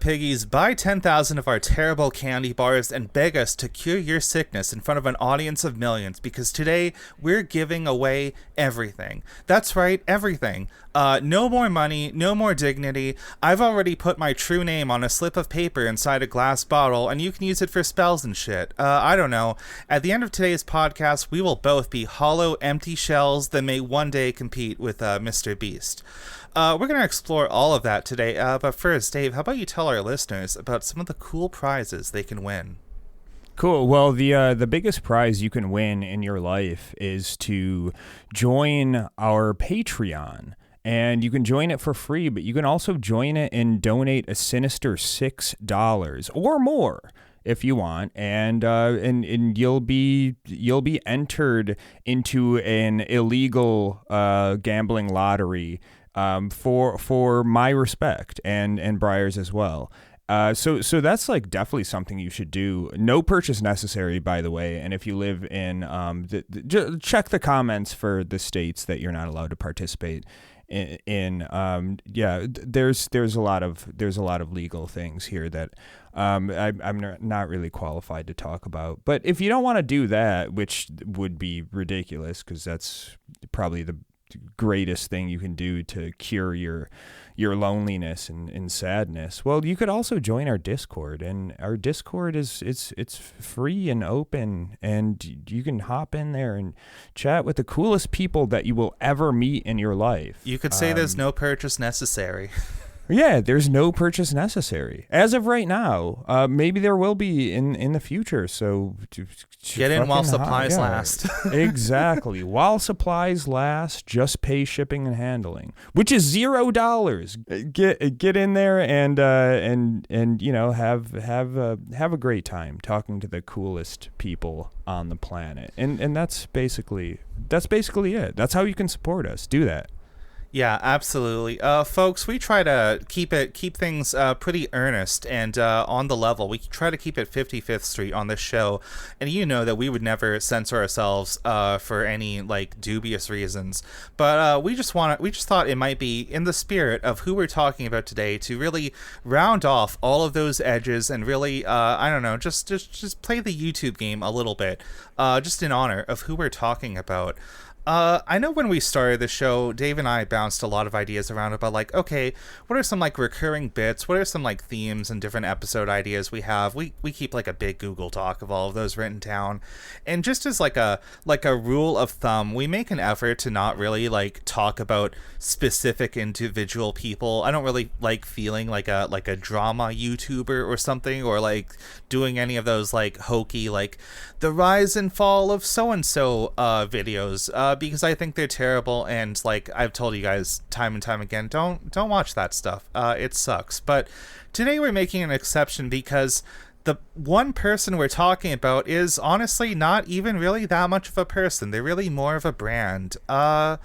piggies, buy 10,000 of our terrible candy bars and beg us to cure your sickness in front of an audience of millions, because today we're giving away everything. That's right, everything. No more money, no more dignity. I've already put my true name on a slip of paper inside a glass bottle, and you can use it for spells and shit. I don't know. At the end of today's podcast, we will both be hollow, empty shells that may one day compete with Mr. Beast. We're going to explore all of that today, but first, Dave, how about you tell our listeners about some of the cool prizes they can win? Cool. Well, the biggest prize you can win in your life is to join our Patreon. And you can join it for free, but you can also join it and donate a sinister $6 or more if you want, and you'll be entered into an illegal gambling lottery for my respect and Briar's as well. So that's like definitely something you should do. No purchase necessary, by the way. And if you live in check the comments for the states that you're not allowed to participate in. There's a lot of legal things here that I'm not really qualified to talk about. But if you don't want to do that, which would be ridiculous, because that's probably the greatest thing you can do to cure your loneliness and sadness, well, you could also join our Discord, and our Discord it's free and open, and you can hop in there and chat with the coolest people that you will ever meet in your life. You could say there's no purchase necessary. Yeah, there's no purchase necessary as of right now. Maybe there will be in the future. So get in while supplies last. Exactly, while supplies last. Just pay shipping and handling, which is $0. Get in there and have a great time talking to the coolest people on the planet. And that's basically it. That's how you can support us. Do that. Yeah, absolutely. Folks, we try to keep things pretty earnest and on the level. We try to keep it 55th Street on this show, and you know that we would never censor ourselves for any like dubious reasons. But we just thought it might be in the spirit of who we're talking about today to really round off all of those edges and really I don't know, just play the YouTube game a little bit, just in honor of who we're talking about. I know when we started the show, Dave and I bounced a lot of ideas around about like, okay, what are some like recurring bits? What are some like themes and different episode ideas we have? We keep like a big Google Doc of all of those written down. And just as like a rule of thumb, we make an effort to not really like talk about specific individual people. I don't really like feeling like a drama YouTuber or something, or like doing any of those like hokey like the rise and fall of so-and-so videos. Because I think they're terrible, and like I've told you guys time and time again, don't watch that stuff. It sucks. But today we're making an exception because the one person we're talking about is honestly not even really that much of a person. They're really more of a brand. So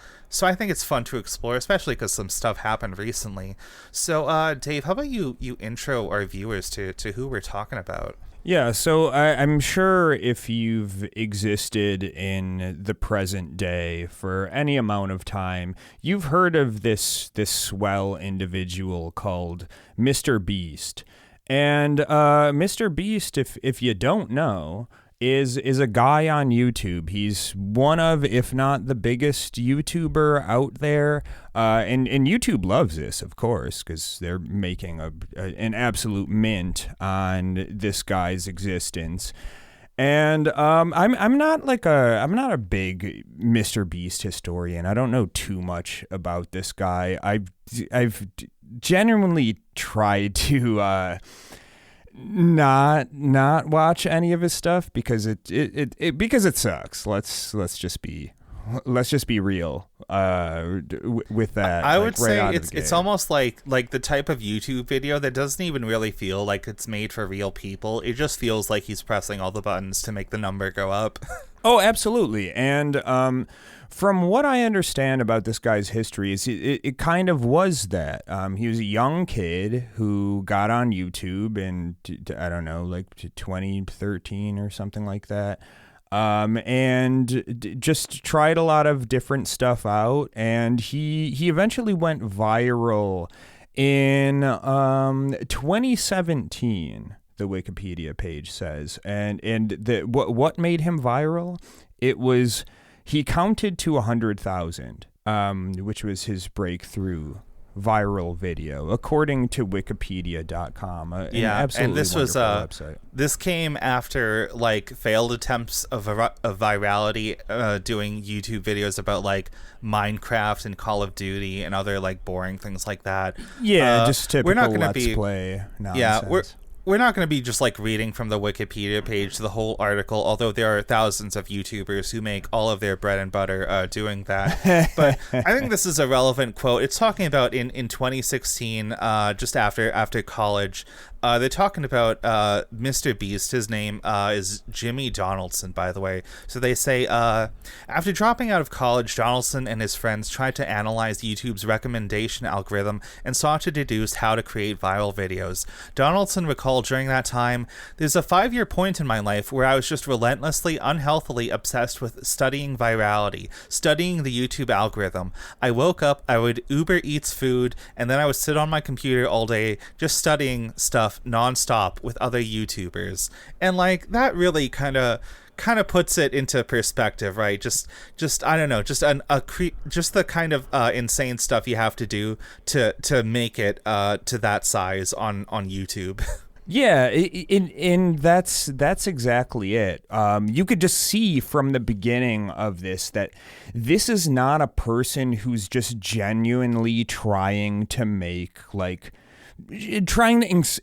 I think it's fun to explore, especially because some stuff happened recently. So Dave, how about you intro our viewers to who we're talking about? Yeah, so I'm sure if you've existed in the present day for any amount of time, you've heard of this swell individual called Mr. Beast. And Mr. Beast, if you don't know, is a guy on YouTube. He's one of, if not the biggest YouTuber out there. And YouTube loves this, of course, because they're making an absolute mint on this guy's existence. And I'm not a big Mr. Beast historian. I don't know too much about this guy. I've genuinely tried to not watch any of his stuff because it sucks. Let's just be real with that. I would say it's almost like the type of YouTube video that doesn't even really feel like it's made for real people. It just feels like he's pressing all the buttons to make the number go up. Oh, absolutely. And from what I understand about this guy's history, is it kind of was that. He was a young kid who got on YouTube in, I don't know, like 2013 or something like that. And just tried a lot of different stuff out, and he eventually went viral In 2017, the Wikipedia page says, and what made him viral? It was he counted to 100,000, which was his breakthrough viral video, according to Wikipedia.com. And this was website. This came after like failed attempts of virality, doing YouTube videos about like Minecraft and Call of Duty and other like boring things like that. Yeah, just typical we're not gonna Let's Play nonsense. Yeah, we're not going to be just like reading from the Wikipedia page the whole article, although there are thousands of YouTubers who make all of their bread and butter doing that. But I think this is a relevant quote. It's talking about in 2016, just after college. They're talking about Mr. Beast. His name is Jimmy Donaldson, by the way. So they say, after dropping out of college, Donaldson and his friends tried to analyze YouTube's recommendation algorithm and sought to deduce how to create viral videos. Donaldson recalled during that time, there's a 5-year point in my life where I was just relentlessly, unhealthily obsessed with studying virality, studying the YouTube algorithm. I woke up, I would Uber Eats food, and then I would sit on my computer all day just studying stuff nonstop with other YouTubers. And like that really kind of puts it into perspective, right? Just I don't know, just just the kind of insane stuff you have to do to make it to that size on YouTube. Yeah, and that's exactly it. You could just see from the beginning of this that this is not a person who's just genuinely trying to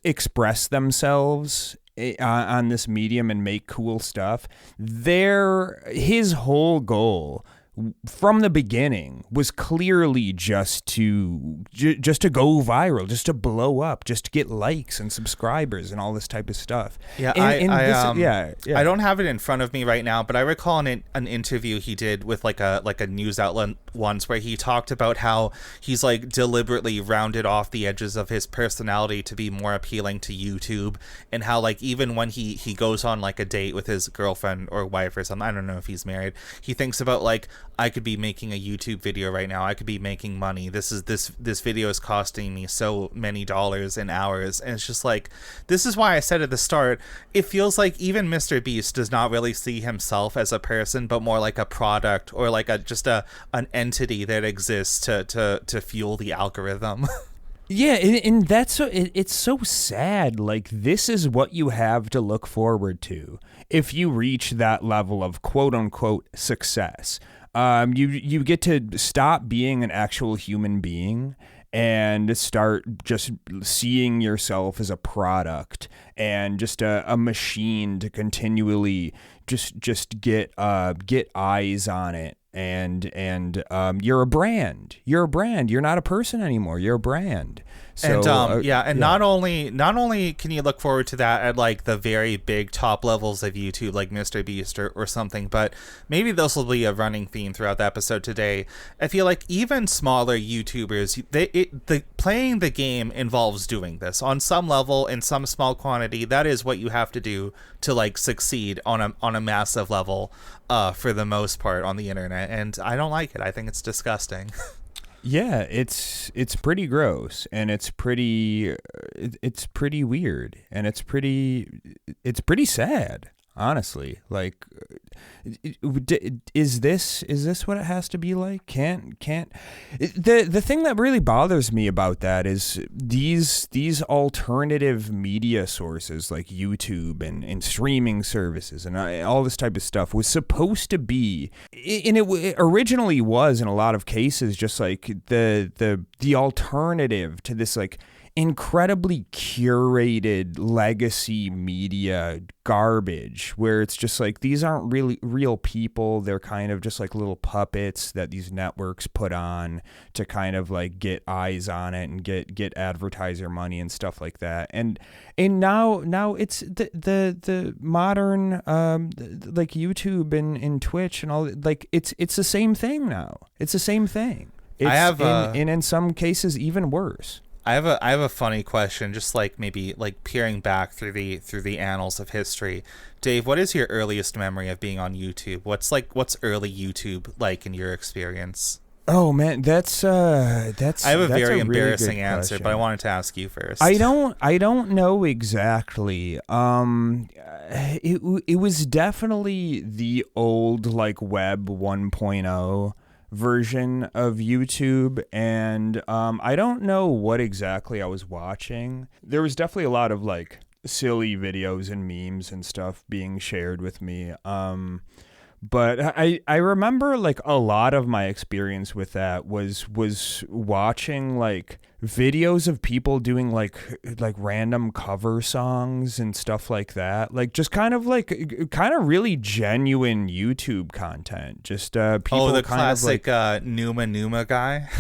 express themselves on this medium and make cool stuff. His whole goal from the beginning was clearly just to go viral, just to blow up, just to get likes and subscribers and all this type of stuff. Yeah, I don't have it in front of me right now, but I recall an interview he did with like a news outlet once where he talked about how he's like deliberately rounded off the edges of his personality to be more appealing to YouTube, and how like even when he goes on like a date with his girlfriend or wife or something, I don't know if he's married, he thinks about like, I could be making a YouTube video right now. I could be making money. This video is costing me so many dollars and hours. And it's just like, this is why I said at the start, it feels like even Mr. Beast does not really see himself as a person, but more like a product or like an entity that exists to fuel the algorithm. Yeah, and that's it's so sad. Like, this is what you have to look forward to if you reach that level of quote unquote success. You get to stop being an actual human being and start just seeing yourself as a product and just a machine to continually just get eyes on it. And you're a brand. You're not a person anymore. You're a brand. So, not only can you look forward to that at like the very big top levels of YouTube, like Mr. Beast or something, but maybe this will be a running theme throughout the episode today. I feel like even smaller YouTubers, playing the game involves doing this on some level in some small quantity. That is what you have to do to like succeed on a massive level, for the most part on the internet, and I don't like it. I think it's disgusting. Yeah, it's pretty gross, and it's pretty weird, and it's pretty sad, honestly. Like, is this what it has to be like? Can't the thing that really bothers me about that is these alternative media sources like YouTube and streaming services and all this type of stuff was supposed to be, and it originally was in a lot of cases just like the alternative to this like incredibly curated legacy media garbage where it's just like these aren't really real people. They're kind of just like little puppets that these networks put on to kind of like get eyes on it and get advertiser money and stuff like that. And now it's the modern like YouTube and Twitch and all, like it's the same thing now. It's the same thing. And in some cases even worse. I have a funny question, just like maybe like peering back through the annals of history. Dave, what is your earliest memory of being on YouTube? What's early YouTube like in your experience? Oh man, that's I have a that's very a really embarrassing good answer, but I question. wanted to ask you first. I don't know exactly. It was definitely the old like Web 1.0 version of YouTube, and I don't know what exactly I was watching. There was definitely a lot of like silly videos and memes and stuff being shared with me. But I remember like a lot of my experience with that was watching like videos of people doing like random cover songs and stuff like that. Like just kind of really genuine YouTube content. Just Oh, people the kind of classic like Numa Numa guy.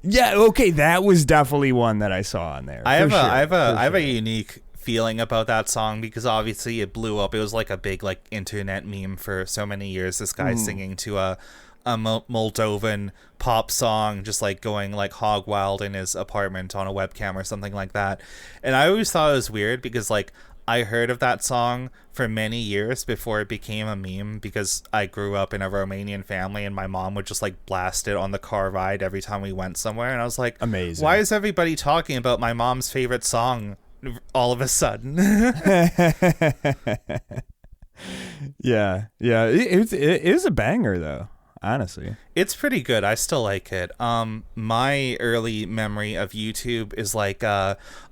yeah, okay, that was definitely one that I saw on there. I For have a sure. For I have a sure. unique feeling about that song because obviously it blew up. It was like a big like internet meme for so many years. This guy singing to a Moldovan pop song, just like going like hog wild in his apartment on a webcam or something like that. And I always thought it was weird because like I heard of that song for many years before it became a meme because I grew up in a Romanian family and my mom would just like blast it on the car ride every time we went somewhere. And I was like, why Amazing. is everybody talking about my mom's favorite song all of a sudden? Yeah, yeah. It is a banger though. Honestly. It's pretty good. I still like it. My early memory of YouTube is like,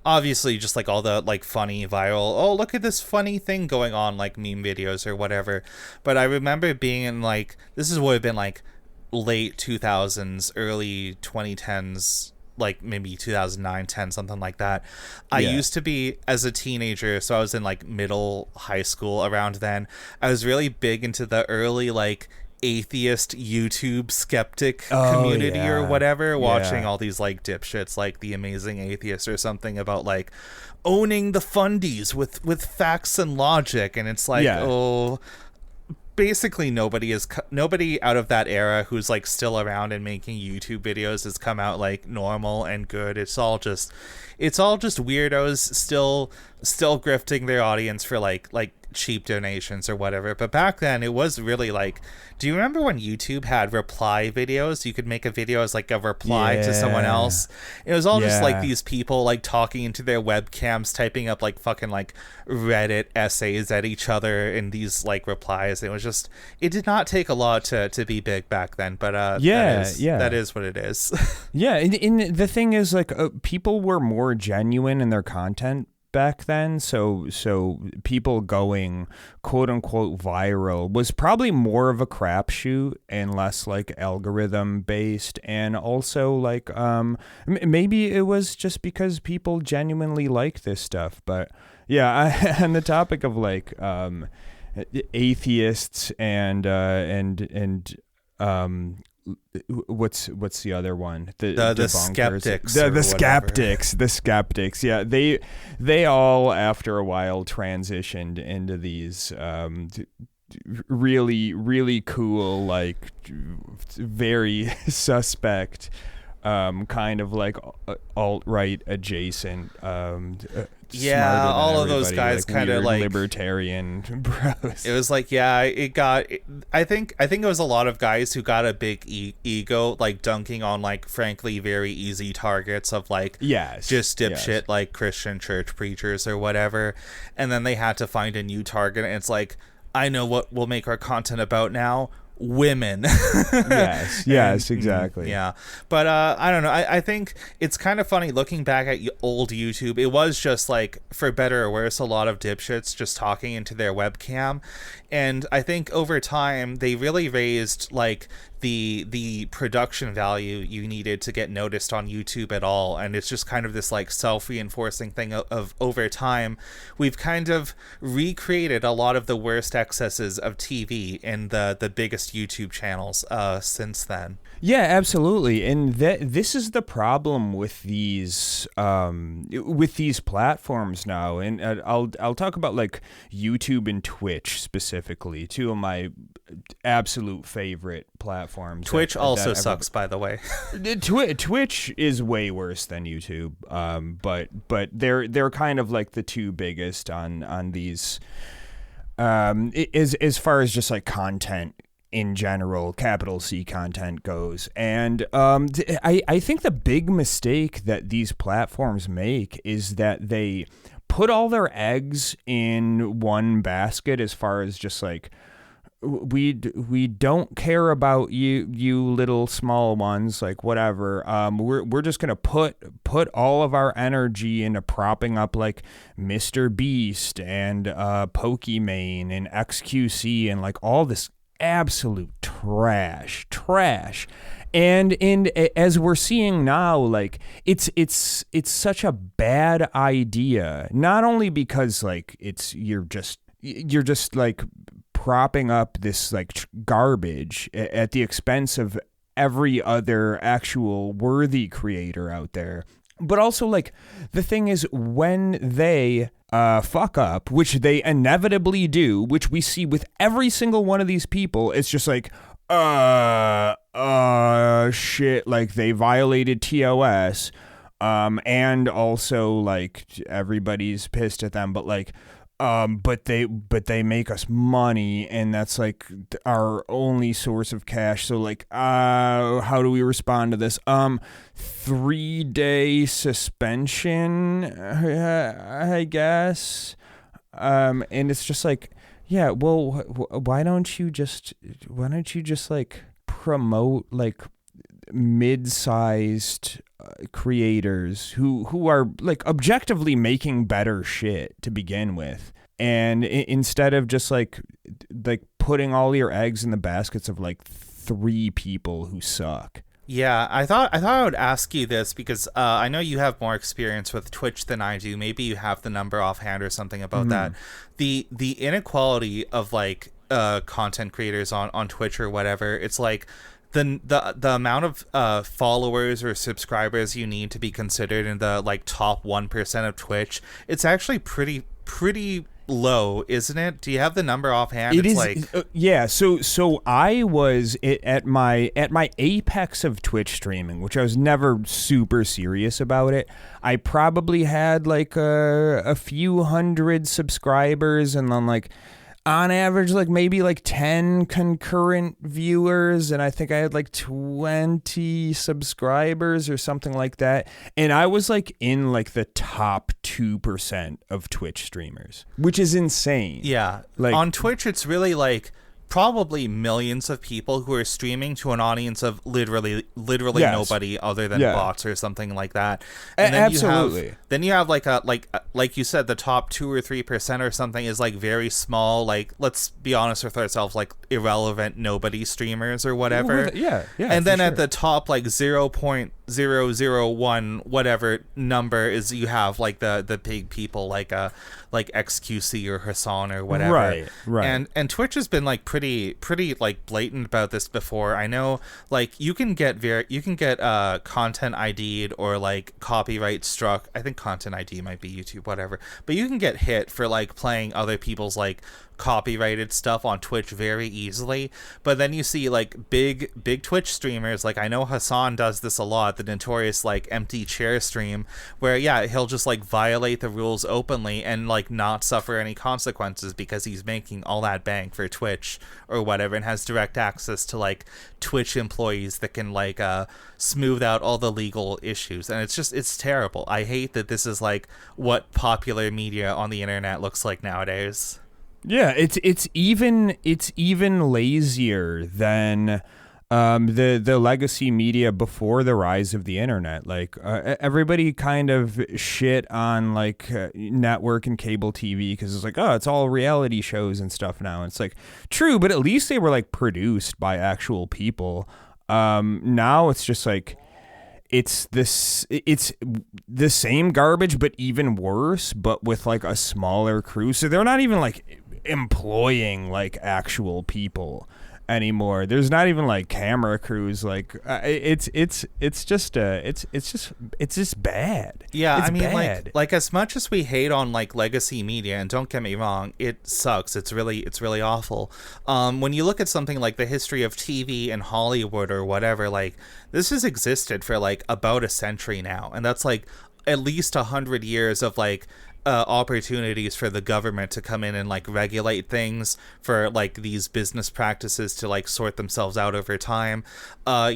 obviously just like all the like funny viral, oh, look at this funny thing going on, like meme videos or whatever. But I remember being in like, this is would have been like late 2000s, early 2010s, like maybe 2009, 10, something like that. I Yeah. used to be as a teenager, so I was in like middle high school around then. I was really big into the early like atheist YouTube skeptic Oh community or yeah. whatever, watching Yeah. all these like dipshits like The Amazing Atheist or something about like owning the fundies with facts and logic, and it's like, Yeah. oh, basically nobody out of that era who's like still around and making YouTube videos has come out like normal and good. It's all just weirdos still grifting their audience for like cheap donations or whatever. But back then it was really like, do you remember when YouTube had reply videos? You could make a video as like a reply to someone Yeah. else. It was all just like Yeah. these people like talking into their webcams, typing up like fucking like Reddit essays at each other in these like replies. It did not take a lot to be big back then, but Yeah. Yeah. that is what it is. Yeah. And the thing is, like, people were more genuine in their content back then. So people going quote unquote viral was probably more of a crapshoot and less like algorithm based. And also like maybe it was just because people genuinely like this stuff. But yeah, on the topic of like atheists and what's the other one, the The debunkers, skeptics the or the whatever. skeptics, yeah, they all after a while transitioned into these really cool, like very suspect kind of like alt-right adjacent Yeah, smarter than all of those everybody, guys like kind of weird like, libertarian bros. it was like, yeah, I think it was a lot of guys who got a big ego, like dunking on like frankly very easy targets of like Yes, just dipshit yes. like Christian church preachers or whatever, and then they had to find a new target, and it's like, I know what we'll make our content about now: women. Yes, exactly. Yeah, but I don't know. I think it's kind of funny looking back at old YouTube. It was just like, for better or worse, a lot of dipshits just talking into their webcam, and I think over time they really raised like the production value you needed to get noticed on YouTube at all. And it's just kind of this like self-reinforcing thing of over time we've kind of recreated a lot of the worst excesses of TV in the biggest YouTube channels since then. Yeah, absolutely. And this is the problem with these platforms now. And I'll talk about like YouTube and Twitch specifically, two of my absolute favorite platforms. Twitch that also ever- sucks, by the way. Twitch is way worse than YouTube. But they're kind of like the two biggest on these as far as just like content in general, capital C content goes. And I think the big mistake that these platforms make is that they put all their eggs in one basket, as far as just like, we don't care about you little small ones, like whatever. We're just gonna put all of our energy into propping up like Mr. Beast and Pokimane and XQC and like all this absolute trash. And as we're seeing now, like it's such a bad idea. Not only because like you're just like propping up this like garbage at the expense of every other actual worthy creator out there, but also like the thing is, when they fuck up, which they inevitably do, which we see with every single one of these people, it's just like shit, like they violated TOS, and also like everybody's pissed at them, but like but they make us money, and that's like our only source of cash. So like, how do we respond to this? 3-day suspension, I guess. And it's just like, yeah, well, why don't you just like promote like mid-sized creators who are like objectively making better shit to begin with, and instead of just like putting all your eggs in the baskets of like 3 people who suck. Yeah, I thought I would ask you this because I know you have more experience with Twitch than I do. Maybe you have the number offhand or something about that. The inequality of like content creators on Twitch or whatever. It's like the amount of followers or subscribers you need to be considered in the like top 1% of Twitch. It's actually pretty low, isn't it? Do you have the number offhand? It's like yeah. So I was at my apex of Twitch streaming, which I was never super serious about it. I probably had like a few hundred subscribers, and then like on average like maybe like 10 concurrent viewers, and I think I had like 20 subscribers or something like that, and I was like in like the top 2% of Twitch streamers, which is insane. Yeah, like on Twitch it's really like probably millions of people who are streaming to an audience of literally yes. nobody other than bots or something like that. And then absolutely. You have like you said, the top 2 or 3% or something is like very small, like let's be honest with ourselves, like irrelevant nobody streamers or whatever. Yeah. And then at the top like 0.001 whatever number is, you have like the big people like XQC or Hassan or whatever. Right. And Twitch has been like pretty like blatant about this before. I know like you can get content ID'd or like copyright struck. I think content ID might be YouTube, whatever. But you can get hit for like playing other people's like copyrighted stuff on Twitch very easily. But then you see like big Twitch streamers, like I know Hassan does this a lot, the notorious like empty chair stream, where he'll just like violate the rules openly and like not suffer any consequences because he's making all that bank for Twitch or whatever, and has direct access to like Twitch employees that can like smooth out all the legal issues. And it's terrible. I hate that this is like what popular media on the internet looks like nowadays. Yeah, it's even lazier than the legacy media before the rise of the internet. Like everybody kind of shit on like network and cable TV because it's like, oh, it's all reality shows and stuff now. And it's like true, but at least they were like produced by actual people. Now it's just like it's the same garbage but even worse, but with like a smaller crew. So they're not even like employing like actual people anymore. There's not even like camera crews. Like it's just bad. Yeah, it's I mean bad. like as much as we hate on like legacy media, and don't get me wrong, it sucks. It's really awful. When you look at something like the history of TV and Hollywood or whatever, like this has existed for like about a century now, and that's like at least 100 years of like opportunities for the government to come in and like regulate things for like these business practices to like sort themselves out over time. I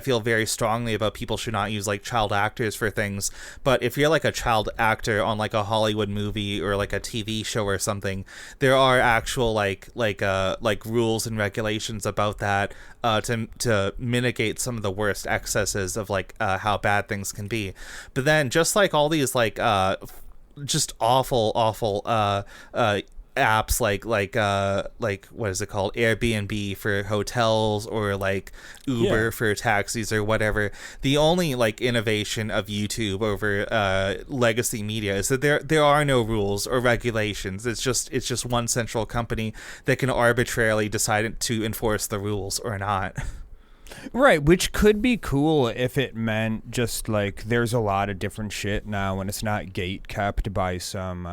feel very strongly about people should not use like child actors for things, but if you're like a child actor on like a Hollywood movie or like a TV show or something, there are actual like rules and regulations about that to mitigate some of the worst excesses of like how bad things can be. But then just like all these like just awful apps like what is it called, Airbnb for hotels or like Uber for taxis or whatever, the only like innovation of YouTube over legacy media is that there are no rules or regulations. It's just one central company that can arbitrarily decide to enforce the rules or not. Right, which could be cool if it meant just like there's a lot of different shit now and it's not gate kept by some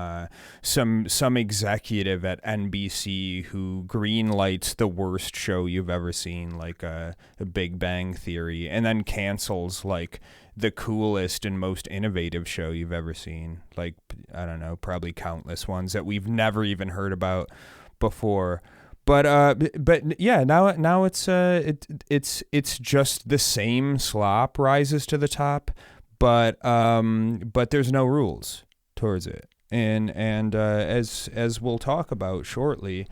executive at NBC who greenlights the worst show you've ever seen, like a Big Bang Theory, and then cancels like the coolest and most innovative show you've ever seen. Like, I don't know, probably countless ones that we've never even heard about before. But yeah, now it's just the same slop rises to the top, but there's no rules towards it, and as we'll talk about shortly,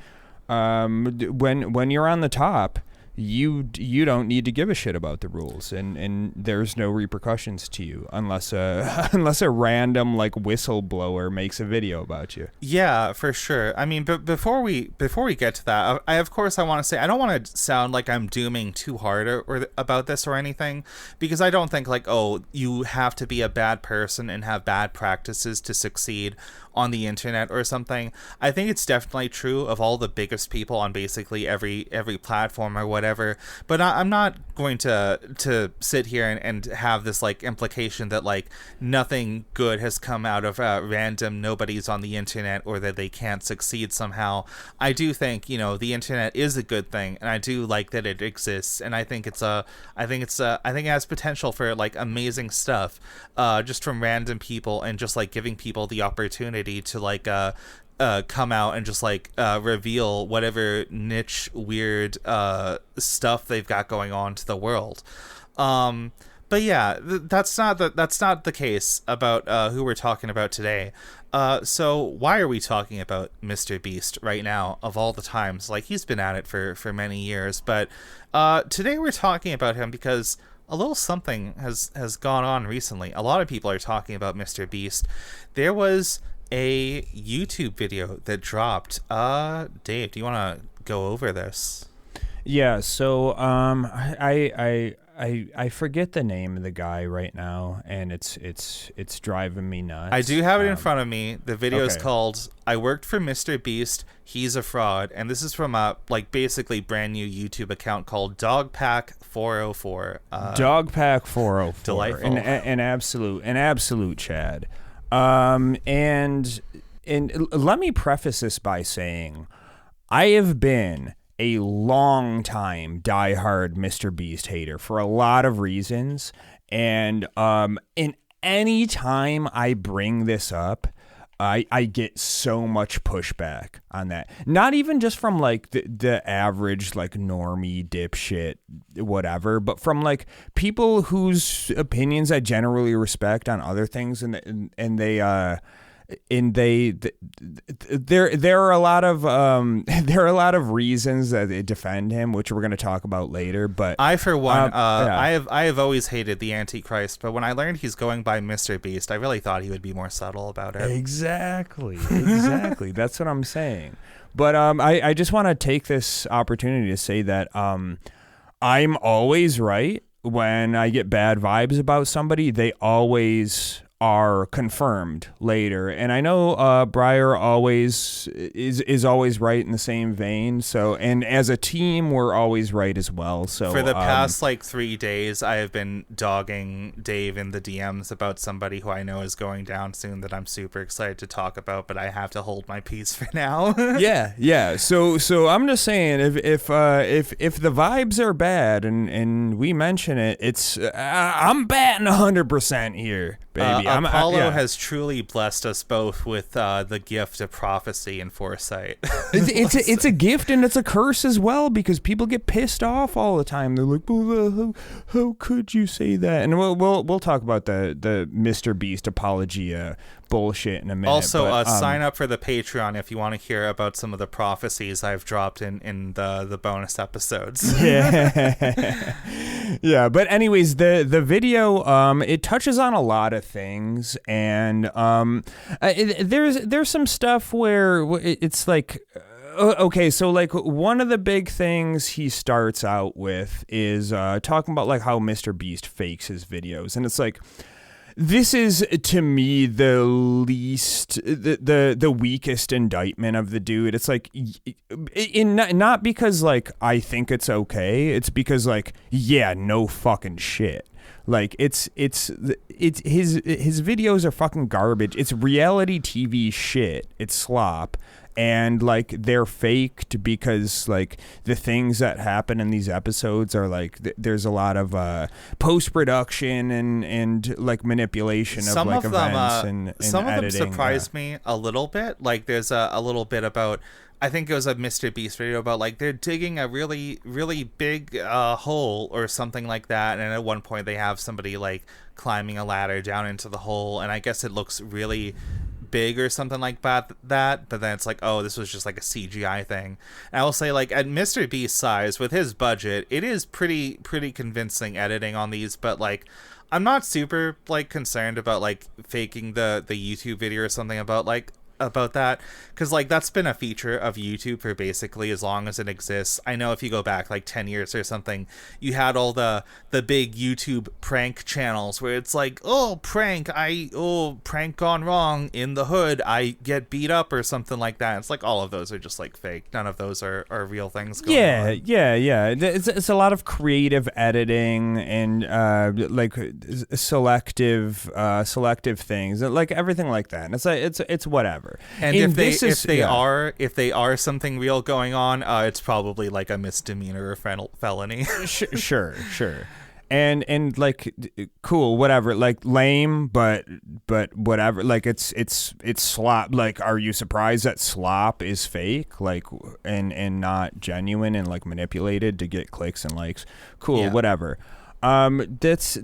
when you're on the top, you don't need to give a shit about the rules, and there's no repercussions to you unless a random like whistleblower makes a video about you. Yeah, for sure. I mean, but before we get to that, I of course I want to say I don't want to sound like I'm dooming too hard or about this or anything, because I don't think like, oh, you have to be a bad person and have bad practices to succeed on the internet or something. I think it's definitely true of all the biggest people on basically every platform or whatever, but I'm not going to sit here and have this like implication that like nothing good has come out of random nobodies on the internet, or that they can't succeed somehow. I do think, the internet is a good thing, and I do like that it exists, and I think it has potential for like amazing stuff, just from random people, and just like giving people the opportunity to like come out and just like reveal whatever niche weird stuff they've got going on to the world. But yeah, that's not the case about who we're talking about today. So why are we talking about Mr. Beast right now of all the times? Like, he's been at it for many years, but today we're talking about him because a little something has gone on recently. A lot of people are talking about Mr. Beast. There was a YouTube video that dropped. Dave, do you want to go over this? Yeah, so I forget the name of the guy right now, and it's driving me nuts. I do have it in front of me. The video is called "I Worked for Mr. Beast. He's a Fraud," and this is from a like basically brand new YouTube account called Dogpack404. Dogpack404. Delightful. An absolute Chad. And let me preface this by saying I have been a long time diehard Mr. Beast hater for a lot of reasons, and in any time I bring this up, I get so much pushback on that. Not even just from like the average like normie dipshit whatever, but from like people whose opinions I generally respect on other things, and there are a lot of reasons that they defend him, which we're going to talk about later. But I, for one, I have always hated the Antichrist, but when I learned he's going by Mr. Beast, I really thought he would be more subtle about it. Exactly. That's what I'm saying. But I just want to take this opportunity to say that I'm always right when I get bad vibes about somebody. They always are confirmed later, and I know Briar always is always right in the same vein. So, and as a team, we're always right as well. So for the past like 3 days, I have been dogging Dave in the DMs about somebody who I know is going down soon that I'm super excited to talk about, but I have to hold my peace for now. yeah. So I'm just saying, if the vibes are bad and we mention it, it's I'm batting 100% here. baby. Apollo has truly blessed us both with the gift of prophecy and foresight. It's a gift and it's a curse as well, because people get pissed off all the time. They're like, well, how could you say that? And we'll talk about the Mr. Beast apologia bullshit in a minute. Also, sign up for the Patreon if you want to hear about some of the prophecies I've dropped in the bonus episodes. Yeah. Yeah, but anyways, the video it touches on a lot of things, and there's some stuff where it's like, okay, so like one of the big things he starts out with is talking about like how Mr. Beast fakes his videos, and it's like, this is, to me, the least, the weakest indictment of the dude. It's like, not because like I think it's okay. It's because like, yeah, no fucking shit. Like it's his videos are fucking garbage. It's reality TV shit. It's slop. And like they're faked because like the things that happen in these episodes are like there's a lot of post-production and like manipulation of like events and some editing. Of them surprised me a little bit. Like there's a little bit about, I think it was a Mr. Beast video about like they're digging a really, really big hole or something like that, and at one point they have somebody like climbing a ladder down into the hole, and I guess it looks really big or something like that, but then it's like, oh, this was just like a CGI thing. And I will say, like, at Mr. Beast's size, with his budget, it is pretty convincing editing on these, but like I'm not super like concerned about like faking the YouTube video or something about that, because like that's been a feature of YouTube for basically as long as it exists. I know if you go back like 10 years or something, you had all the big YouTube prank channels where it's like, prank gone wrong in the hood, I get beat up or something like that. It's like all of those are just like fake. None of those are real things going on. Yeah. It's a lot of creative editing and like selective things, like everything like that. And it's whatever. And if they are something real going on, it's probably like a misdemeanor or felony. Sure. And like, cool, whatever, like lame, but whatever, like it's slop. Like, are you surprised that slop is fake, like, and not genuine and like manipulated to get clicks and likes? Cool, yeah. Whatever. That's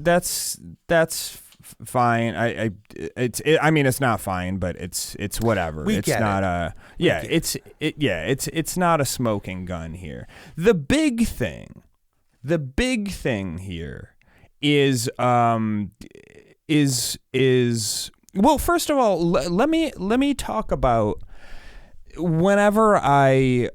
fine. I mean, it's not fine, but it's whatever. It's not it's not a smoking gun here. The big thing here is well, first of all, let me talk about whenever I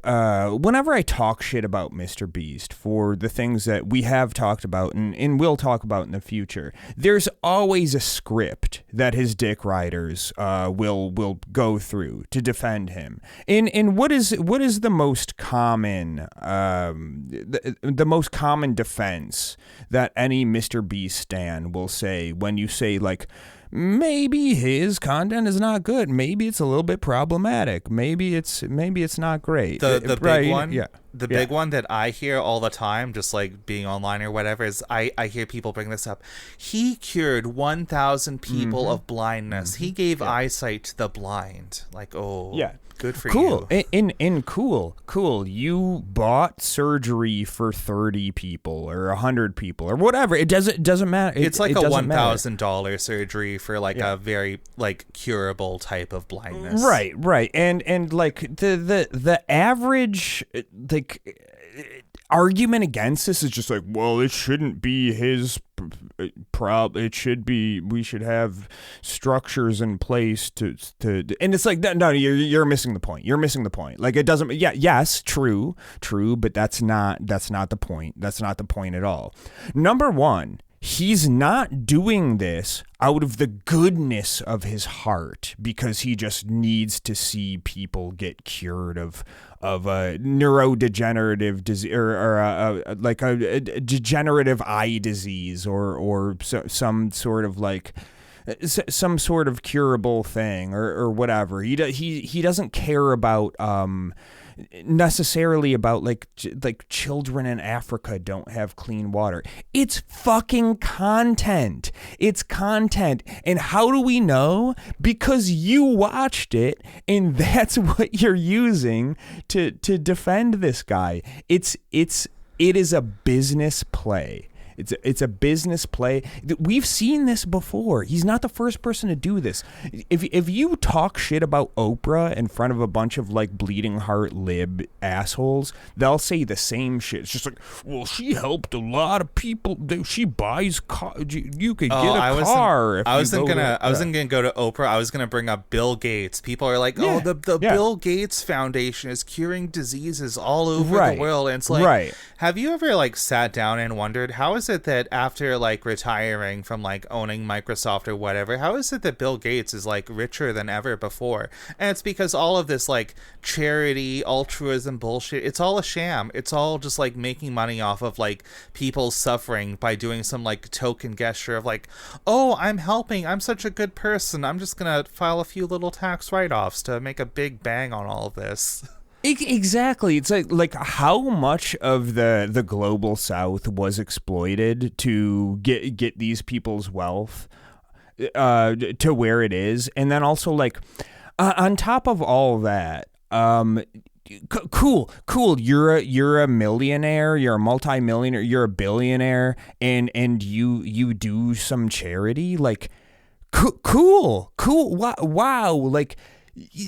talk shit about Mr. Beast for the things that we have talked about and will talk about in the future, there's always a script that his dick riders will go through to defend him. And what is the most common the most common defense that any Mr. Beast stan will say when you say like, maybe his content is not good, maybe it's a little bit problematic, maybe it's not great. The big one, yeah. The big one that I hear all the time, just like being online or whatever, is I hear people bring this up. He cured 1,000 people of blindness. He gave eyesight to the blind. Like, good for you. Cool. You bought surgery for 30 people or 100 people or whatever. It doesn't matter. It's like a $1,000 surgery for like a very like curable type of blindness. Right. And like the average like argument against this is just like, well, it shouldn't be his it should be, we should have structures in place to and it's like, no, you're missing the point. Like, it doesn't, yes, true, but that's not the point. That's not the point at all. Number one, he's not doing this out of the goodness of his heart because he just needs to see people get cured of a neurodegenerative disease or like a degenerative eye disease or some sort of like some sort of curable thing or whatever. He doesn't care about necessarily about like children in Africa don't have clean water. It's fucking content. It's content. And how do we know? Because you watched it, and that's what you're using to defend this guy. It is a business play. It's a business play. We've seen this before. He's not the first person to do this. If you talk shit about Oprah in front of a bunch of like bleeding heart lib assholes, they'll say the same shit. It's just like, well, she helped a lot of people. She buys car. You could get a car. I wasn't gonna go to Oprah. I was gonna bring up Bill Gates. People are like, the Bill Gates Foundation is curing diseases all over the world. And it's like, have you ever like sat down and wondered, how is it that after like retiring from like owning Microsoft or whatever, how is it that Bill Gates is like richer than ever before? And it's because all of this like charity altruism bullshit, it's all a sham. It's all just like making money off of like people's suffering by doing some like token gesture of like, oh, I'm helping, I'm such a good person, I'm just gonna file a few little tax write-offs to make a big bang on all of this. Exactly. It's like how much of the global South was exploited to get these people's wealth to where it is, and then also like on top of all that, cool. You're a millionaire. You're a multimillionaire. You're a billionaire, and you do some charity. Like cool. Wow. Like.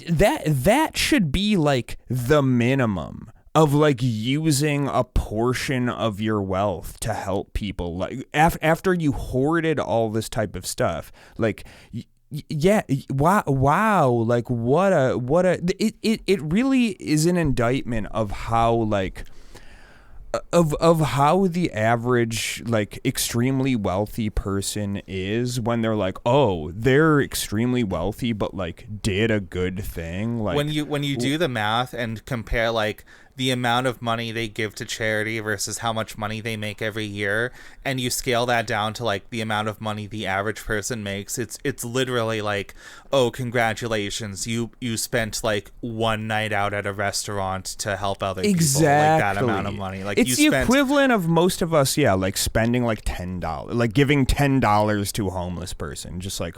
That should be like the minimum of like using a portion of your wealth to help people. Like after you hoarded all this type of stuff, like wow, like what a it really is an indictment of how like of how the average like extremely wealthy person is when they're like, oh, they're extremely wealthy but like did a good thing. Like when you do the math and compare like the amount of money they give to charity versus how much money they make every year, and you scale that down to like the amount of money the average person makes, it's literally like, oh, congratulations, you spent like one night out at a restaurant to help other people. Like that amount of money. Like it's the equivalent of most of us, like spending like $10, like giving $10 to a homeless person, just like,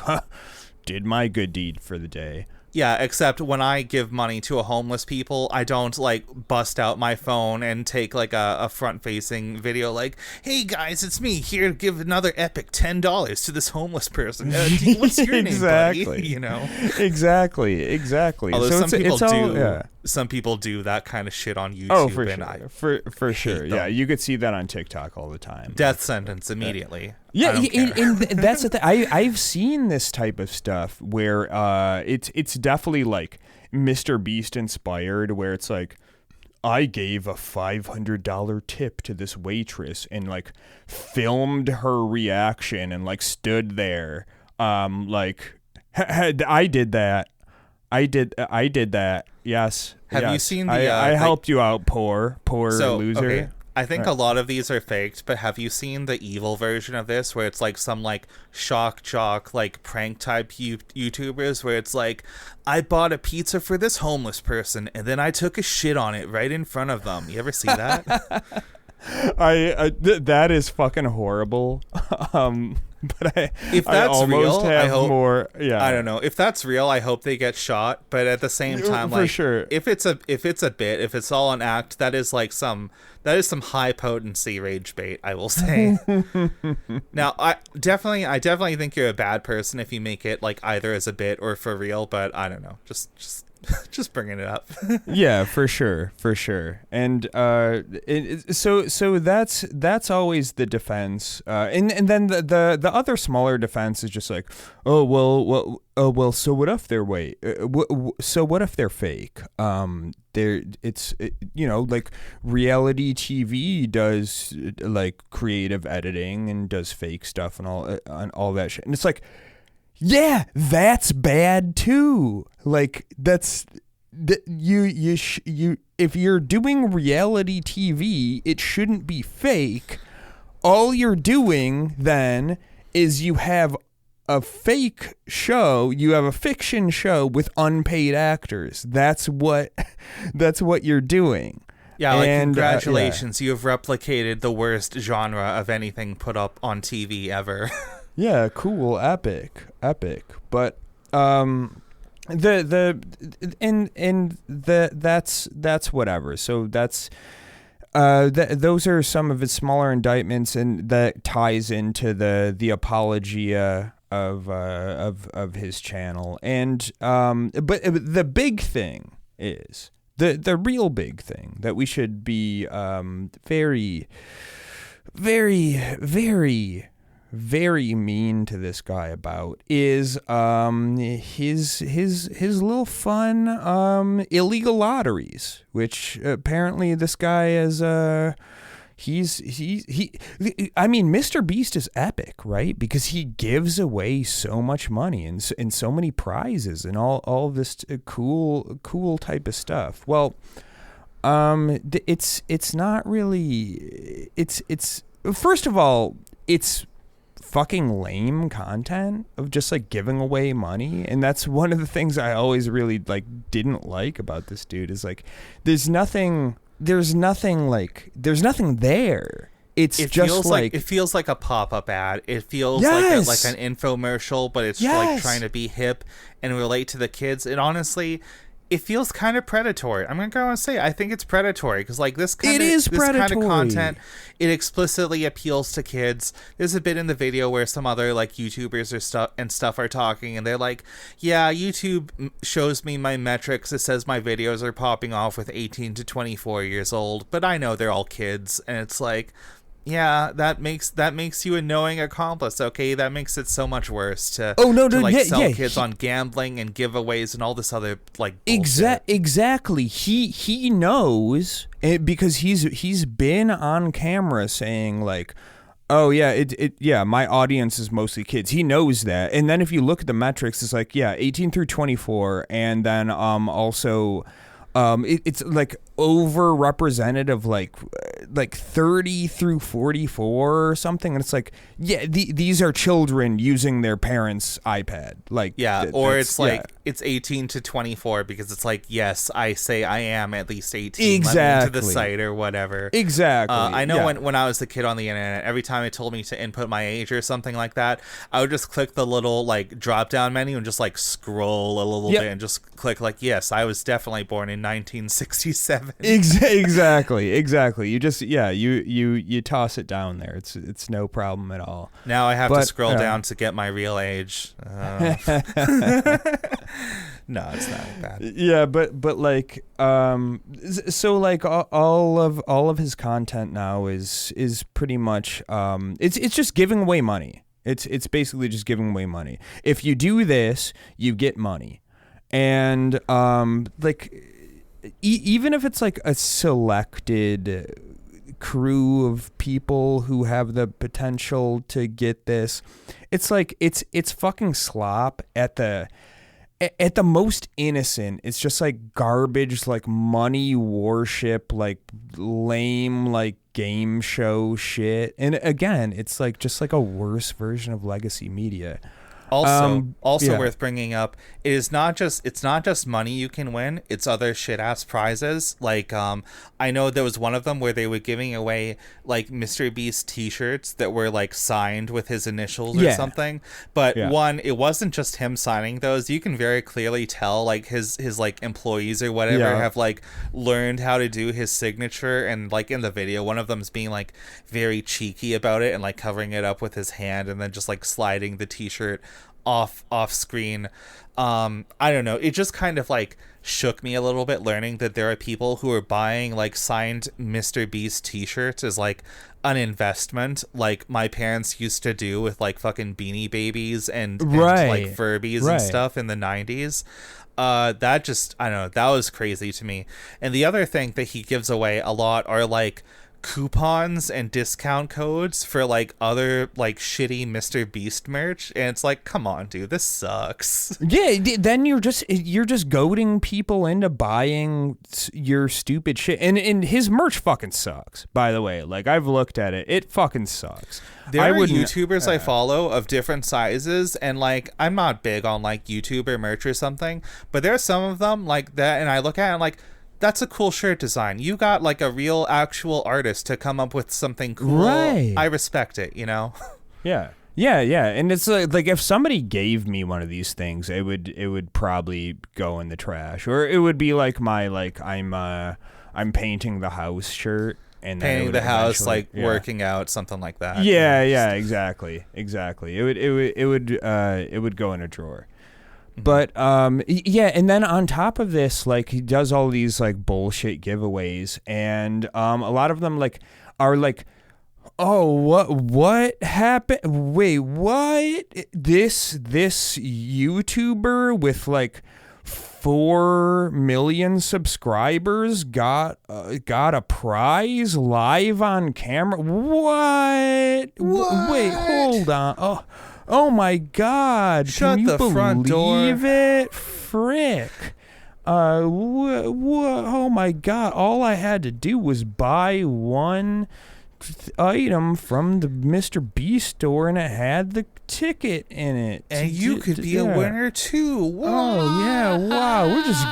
did my good deed for the day. Yeah, except when I give money to a homeless people, I don't like bust out my phone and take like a front-facing video like, hey guys, it's me here to give another epic $10 to this homeless person. What's your name, buddy? You know? Exactly. Although some people do that kind of shit on YouTube. Oh, for sure. Yeah, you could see that on TikTok all the time. Death sentence immediately. Yeah, and that's the thing. I've seen this type of stuff where it's definitely like Mr. Beast inspired, where it's like, I gave a $500 tip to this waitress and like filmed her reaction and like stood there, like I did that. I did that. Yes. Have you seen the? I helped you out, poor loser. Okay. I think a lot of these are faked, but have you seen the evil version of this where it's like some like shock jock like prank type YouTubers where it's like, I bought a pizza for this homeless person and then I took a shit on it right in front of them. You ever see that? That is fucking horrible. But if that's real, I hope more. Yeah, I don't know. If that's real, I hope they get shot. But at the same time, for like, sure, if it's a bit, if it's all an act, that is some high potency rage bait, I will say. Now, I definitely think you're a bad person if you make it like either as a bit or for real. But I don't know, just bringing it up. Yeah, for sure. And so that's always the defense. And then the other smaller defense is just like, so what if they're so what if they're fake? Like reality TV does like creative editing and does fake stuff and all that shit. And it's like, yeah, that's bad too. Like you if you're doing reality TV, it shouldn't be fake. All you're doing then is you have a fake show. You have a fiction show with unpaid actors. That's what you're doing. Yeah, like, and, congratulations. You have replicated the worst genre of anything put up on TV ever. Yeah, cool, epic. But that's whatever. So that's those are some of his smaller indictments, and that ties into the apologia of his channel. And but the big thing is the real big thing that we should be very, very, very, very mean to this guy about is his little fun illegal lotteries, which apparently this guy is I mean, Mr. Beast is epic, right? Because he gives away so much money and so many prizes and all this cool type of stuff. Well, it's not really, it's first of all, it's fucking lame content of just like giving away money. And that's one of the things I always really like didn't like about this dude is like, there's nothing there. It feels like a pop-up ad. It feels yes. like an infomercial, but it's yes. like trying to be hip and relate to the kids. And honestly, it feels kind of predatory. I'm gonna go and say I think it's predatory because like this kind of content, it explicitly appeals to kids. There's a bit in the video where some other like YouTubers or stuff are talking, and they're like, "Yeah, YouTube shows me my metrics. It says my videos are popping off with 18 to 24 years old, but I know they're all kids." And it's like, yeah, that makes you a knowing accomplice. Okay, that makes it so much worse to sell kids on gambling and giveaways and all this other like bullshit. Exactly. He knows because he's been on camera saying like, oh yeah, my audience is mostly kids. He knows that. And then if you look at the metrics, it's like 18 through 24, and then also. It's like overrepresented of like 30 through 44 or something, and it's like these are children using their parents' iPad, like it's 18 to 24 because it's like, yes, I say I am at least 18, exactly, let me into the site or whatever. Exactly. I know when I was a kid on the internet, every time it told me to input my age or something like that, I would just click the little like drop down menu and just like scroll a little bit and just click like, yes, I was definitely born in 1967. Exactly. You just you toss it down there. It's no problem at all. Now I have to scroll down to get my real age. No, it's not bad. Yeah, but like so like all of his content now is pretty much it's just giving away money. It's basically just giving away money. If you do this, you get money. And like even if it's like a selected crew of people who have the potential to get this, it's like it's fucking slop at the most innocent. It's just like garbage, like money worship, like lame, like game show shit. And again, it's like just like a worse version of legacy media. Also worth bringing up, it's not just money you can win, it's other shit ass prizes. Like I know there was one of them where they were giving away like Mr. Beast t-shirts that were like signed with his initials or something. But one, it wasn't just him signing those. You can very clearly tell like his like employees or whatever have like learned how to do his signature, and like in the video one of them's being like very cheeky about it and like covering it up with his hand and then just like sliding the t-shirt off screen. I don't know, it just kind of like shook me a little bit learning that there are people who are buying like signed Mr. Beast t-shirts as like an investment, like my parents used to do with like fucking Beanie Babies and like Furbies and stuff in the 90s. That just, I don't know, that was crazy to me. And the other thing that he gives away a lot are like coupons and discount codes for like other like shitty Mr. Beast merch, and it's like, come on, dude, this sucks. Yeah, then you're just goading people into buying your stupid shit, and his merch fucking sucks. By the way, like I've looked at it, it fucking sucks. There are YouTubers I follow of different sizes, and like I'm not big on like YouTuber merch or something, but there are some of them like that, and I look at it and like, that's a cool shirt design. You got like a real actual artist to come up with something cool. Right. I respect it, you know? Yeah. And it's like if somebody gave me one of these things, it would probably go in the trash, or it would be like my like I'm painting the house shirt, and painting the house, like working out, something like that. Yeah, exactly. It would go in a drawer. But yeah, and then on top of this, like he does all these like bullshit giveaways, and a lot of them like are like, oh, what happened? Wait, what? This YouTuber with like 4 million subscribers got a prize live on camera. What? Wait, hold on. Oh my God! Shut Can you the front door. Believe it? Frick! Oh my God! All I had to do was buy one item from the Mr. Beast store, and it had the ticket in it. And you could be a winner too. What? Oh yeah! Wow, we're just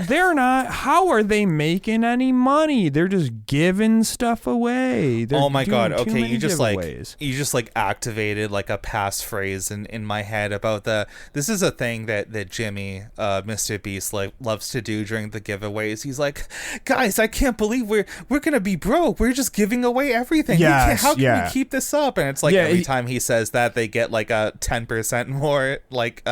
they're not. How are they making any money? They're just giving stuff away. They're oh my God! Okay, you just giveaways. like activated like a passphrase in my head about this is a thing that Jimmy, Mr. Beast, like loves to do during the giveaways. He's like, guys, I can't believe we're gonna be broke. We're just giving away everything. How can we keep this up? And it's like every time he says that, they get like a 10% more like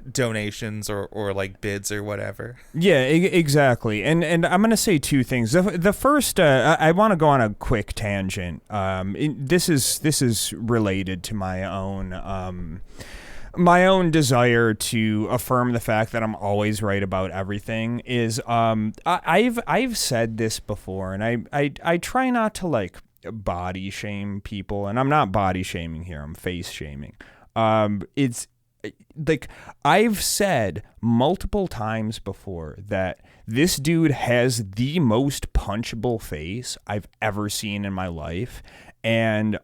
donations or like bids or whatever. Yeah, exactly. And I'm going to say two things. The first, I want to go on a quick tangent. This is related to my own desire to affirm the fact that I'm always right about everything. Is I've said this before, and I try not to like body shame people, and I'm not body shaming here, I'm face shaming. It's like I've said multiple times before that this dude has the most punchable face I've ever seen in my life. And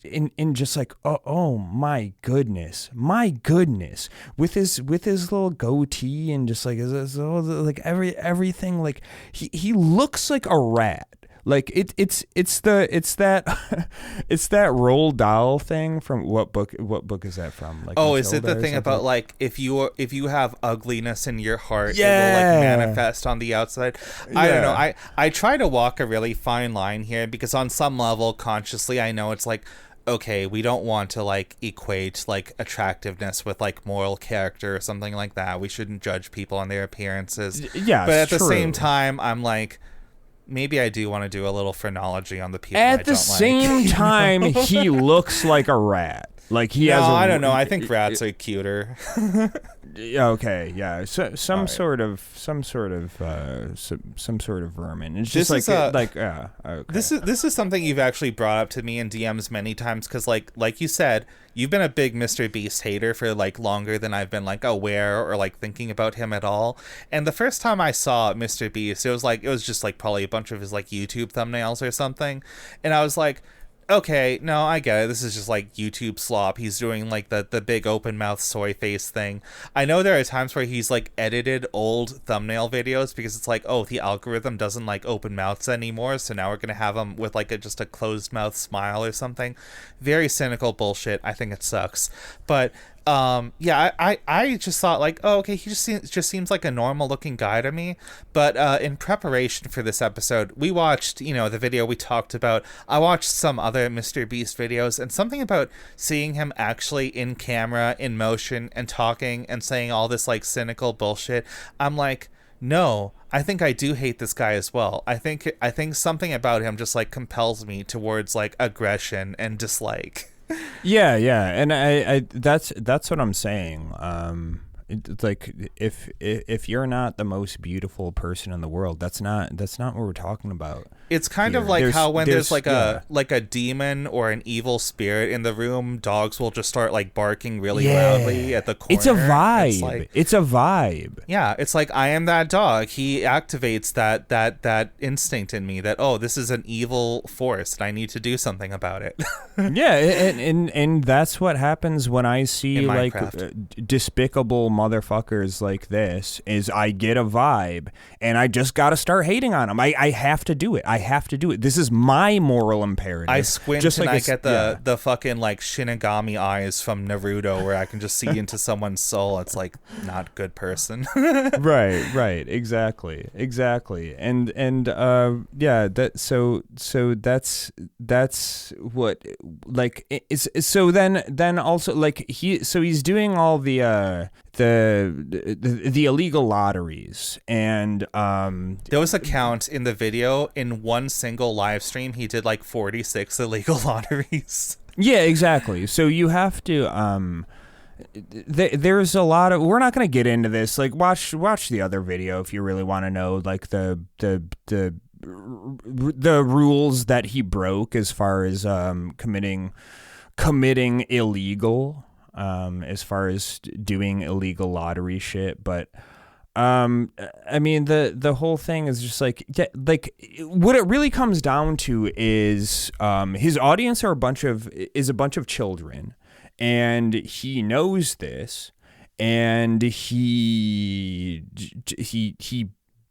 in just like oh my goodness, with his little goatee and just like his like everything, like he looks like a rat. Like it's that it's that Roald Dahl thing from what book is that from? Like, is it the thing about like if you have ugliness in your heart, it will like manifest on the outside? I don't know. I try to walk a really fine line here, because on some level consciously I know it's like, okay, we don't want to like equate like attractiveness with like moral character or something like that. We shouldn't judge people on their appearances. Yeah, but at the same time, I'm like, maybe I do want to do a little phrenology on the people at the same time. He looks like a rat. Like he has. I don't know. I think rats are cuter. Okay, yeah. So some sort of vermin. It's just okay. This is something you've actually brought up to me in DMs many times, because like you said, you've been a big Mr. Beast hater for like longer than I've been like aware or like thinking about him at all. And the first time I saw Mr. Beast, it was just like probably a bunch of his like YouTube thumbnails or something, and I was like, okay, no, I get it. This is just like YouTube slop. He's doing like the big open mouth soy face thing. I know there are times where he's like edited old thumbnail videos because it's like, oh, the algorithm doesn't like open mouths anymore, so now we're gonna have him with like just a closed mouth smile or something. Very cynical bullshit. I think it sucks. But I just thought like, oh, okay, he just seems like a normal looking guy to me. But in preparation for this episode, we watched, the video we talked about. I watched some other Mr. Beast videos, and something about seeing him actually in camera, in motion, and talking and saying all this like cynical bullshit. I'm like, no, I think I do hate this guy as well. I think something about him just like compels me towards like aggression and dislike. Yeah, and I that's what I'm saying. it's like if you're not the most beautiful person in the world, that's not what we're talking about. It's kind here. of like how when there's like yeah. a demon or an evil spirit in the room, dogs will just start like barking really loudly at the corner. It's a vibe. It's a vibe. Yeah, it's like I am that dog. He activates that instinct in me that, oh, this is an evil force and I need to do something about it. Yeah, and that's what happens when I see like despicable motherfuckers like this. Is I get a vibe and I just got to start hating on them. I have to do it. I have to do it. This is my moral imperative. I squint just and I get the fucking like Shinigami eyes from Naruto where I can just see into someone's soul. It's like not good person. right, exactly, and yeah, that so that's what like is so then also like he's doing all the illegal lotteries, and there was a count in the video. In one single live stream he did like 46 illegal lotteries. Yeah, exactly. So you have to there's a lot of, we're not going to get into this, like watch the other video if you really want to know like the rules that he broke as far as committing illegal as far as doing illegal lottery shit. But I mean the whole thing is just like what it really comes down to is his audience are a bunch of children, and he knows this, and he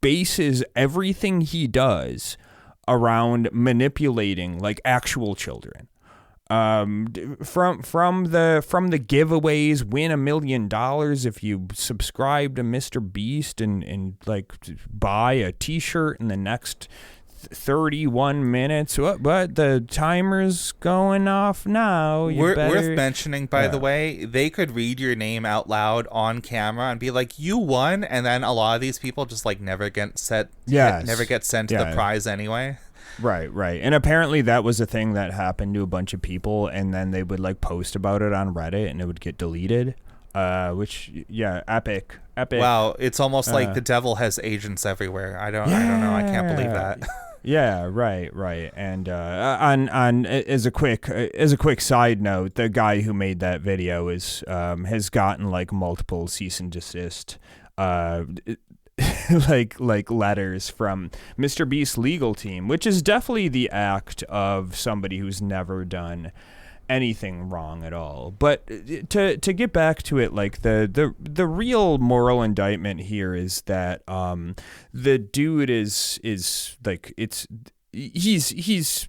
bases everything he does around manipulating like actual children. From the giveaways, win $1 million if you subscribe to Mr. Beast and like buy a t-shirt in the next 31 minutes. But the timer's going off now. Worth mentioning, by the way, they could read your name out loud on camera and be like, you won, and then a lot of these people just like never get sent to the prize anyway. Right. And apparently that was a thing that happened to a bunch of people, and then they would like post about it on Reddit and it would get deleted. Which, yeah, epic. Wow, it's almost like the devil has agents everywhere. I don't know. I can't believe that. Yeah, right. And on as a quick side note, the guy who made that video has gotten like multiple cease and desist like letters from Mr. Beast's legal team, which is definitely the act of somebody who's never done anything wrong at all. But to get back to it, like the real moral indictment here is that the dude is like he's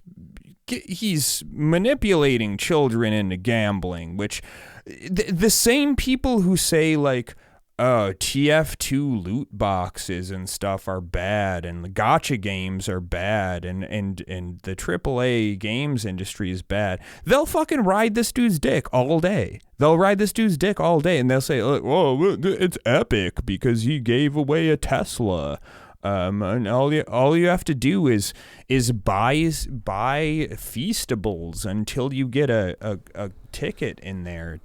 manipulating children into gambling, which the same people who say like TF2 loot boxes and stuff are bad, and the gotcha games are bad, and the AAA games industry is bad, they'll fucking ride this dude's dick all day. And they'll say, "Oh, it's epic because he gave away a Tesla." And all you have to do is buy Feastables until you get a ticket in there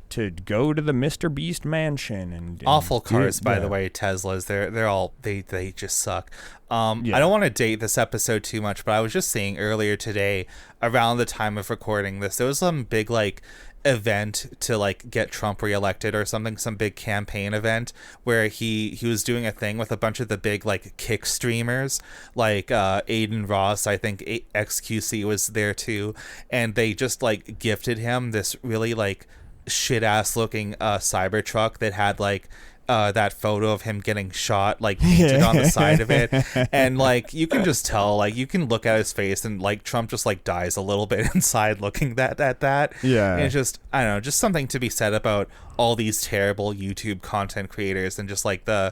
to go to the Mr. Beast mansion. And awful cars, by the way, Teslas. They're all they just suck. I don't want to date this episode too much, but I was just saying earlier today, around the time of recording this, there was some big like event to like get Trump reelected or something, some big campaign event where he was doing a thing with a bunch of the big like kick streamers, like Aiden Ross, I think XQC was there too, and they just like gifted him this really like shit ass looking Cybertruck that had like that photo of him getting shot like painted on the side of it, and like you can just tell, like you can look at his face and like Trump just like dies a little bit inside looking at that. And it's just, I don't know, just something to be said about all these terrible YouTube content creators and just like the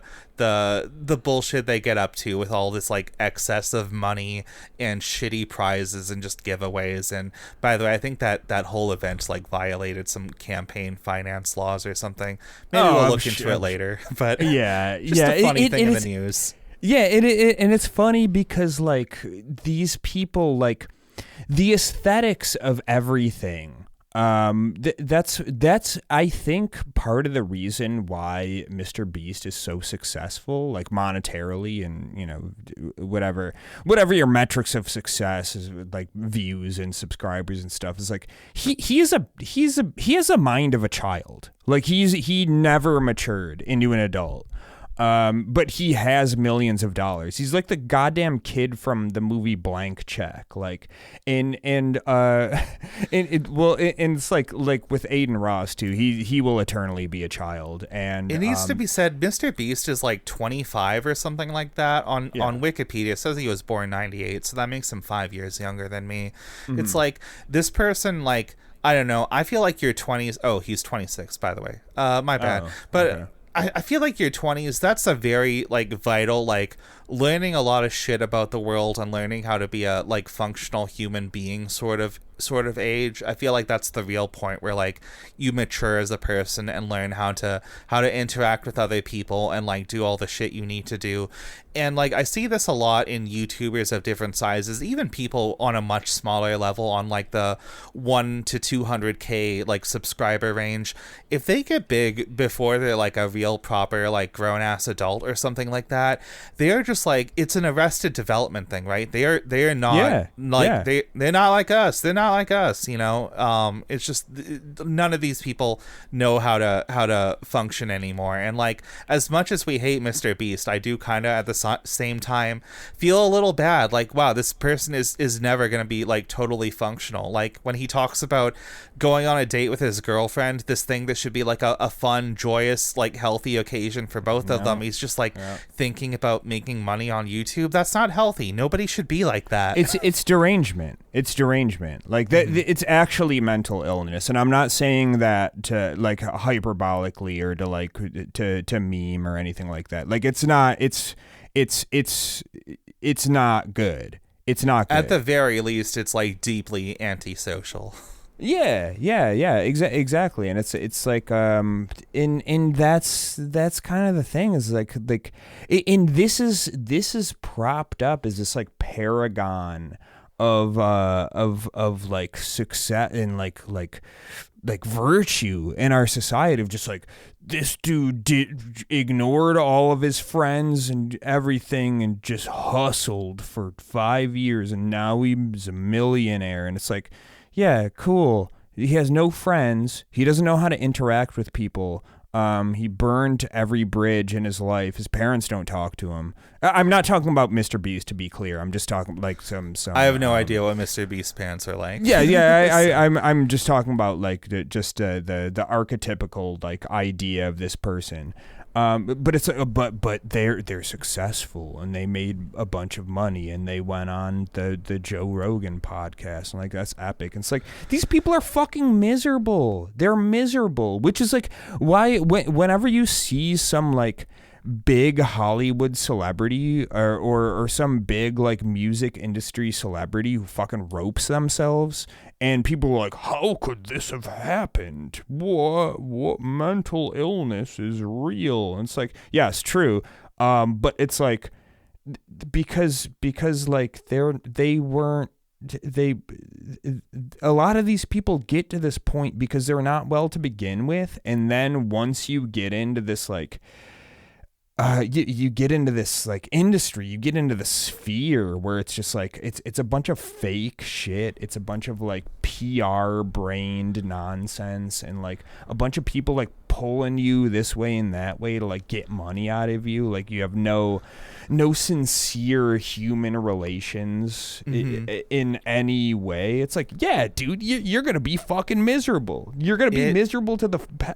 bullshit they get up to with all this like excess of money and shitty prizes and just giveaways. And by the way, I think that whole event like violated some campaign finance laws or something. Maybe we'll look into it later. But just a funny thing in the news. Yeah, and it's funny because like these people, like the aesthetics of everything That's I think part of the reason why Mr. Beast is so successful, like monetarily, and whatever your metrics of success is, like views and subscribers and stuff, is like he has a mind of a child. Like he never matured into an adult. But he has millions of dollars. He's like the goddamn kid from the movie Blank Check. Like, and it's like with Aiden Ross too. He will eternally be a child. And it needs to be said, Mr. Beast is like 25 or something like that on Wikipedia. It says he was born 98, so that makes him 5 years younger than me. Mm-hmm. It's like this person, like, I don't know. I feel like your 20s. Oh, he's 26, by the way. My bad. But okay. I feel like your 20s, that's a very, like, vital, like, learning a lot of shit about the world and learning how to be a, like, functional human being sort of age. I feel like that's the real point where, like, you mature as a person and learn how to interact with other people and, like, do all the shit you need to do. And, like, I see this a lot in YouTubers of different sizes, even people on a much smaller level, on, like, the 1 to 200K, like, subscriber range. If they get big before they're, like, a real proper, like, grown-ass adult or something like that, they're just, like, it's an Arrested Development thing, right? They are not, they're not like us. They're not like us, it's just none of these people know how to function anymore. And, like, as much as we hate Mr. Beast, I do kind of at the same time feel a little bad, like, wow, this person is never gonna be, like, totally functional. Like, when he talks about going on a date with his girlfriend, this thing that should be like a fun, joyous, like, healthy occasion for both of them, he's just like thinking about making money on YouTube. That's not healthy. Nobody should be like that. It's derangement. Like, that, it's actually mental illness, and I'm not saying that to, like, hyperbolically or to, like, to meme or anything like that. Like, it's not good. It's not good. At the very least, it's, like, deeply antisocial. Yeah, exactly. And it's like, and that's kind of the thing, is like, and this is propped up as this, like, paragon of like success and like virtue in our society, of just like, this dude ignored all of his friends and everything and just hustled for 5 years, and now he's a millionaire. And it's like, yeah, cool. He has no friends. He doesn't know how to interact with people. He burned every bridge in his life. His parents don't talk to him. I'm not talking about Mr. Beast, to be clear. I'm just talking like some. I have no idea what Mr. Beast's parents are like. Yeah. I'm just talking about, like, the archetypical, like, idea of this person. But it's but they're successful, and they made a bunch of money, and they went on the Joe Rogan podcast, and, like, that's epic. And it's like, these people are fucking miserable. They're miserable, which is like why whenever you see some, like, big Hollywood celebrity or some big, like, music industry celebrity who fucking ropes themselves, and people are like, how could this have happened? What mental illness is real? And it's like, yeah, it's true. But it's like, because like, a lot of these people get to this point because they're not well to begin with. And then once you get into this, like, you get into this, like, industry, you get into the sphere where it's just like, it's a bunch of fake shit. It's a bunch of, like, PR brained nonsense, and, like, a bunch of people, like, pulling you this way and that way to, like, get money out of you. Like, you have no sincere human relations in any way. It's like, yeah, dude, you're gonna be fucking miserable. You're gonna be miserable to the point.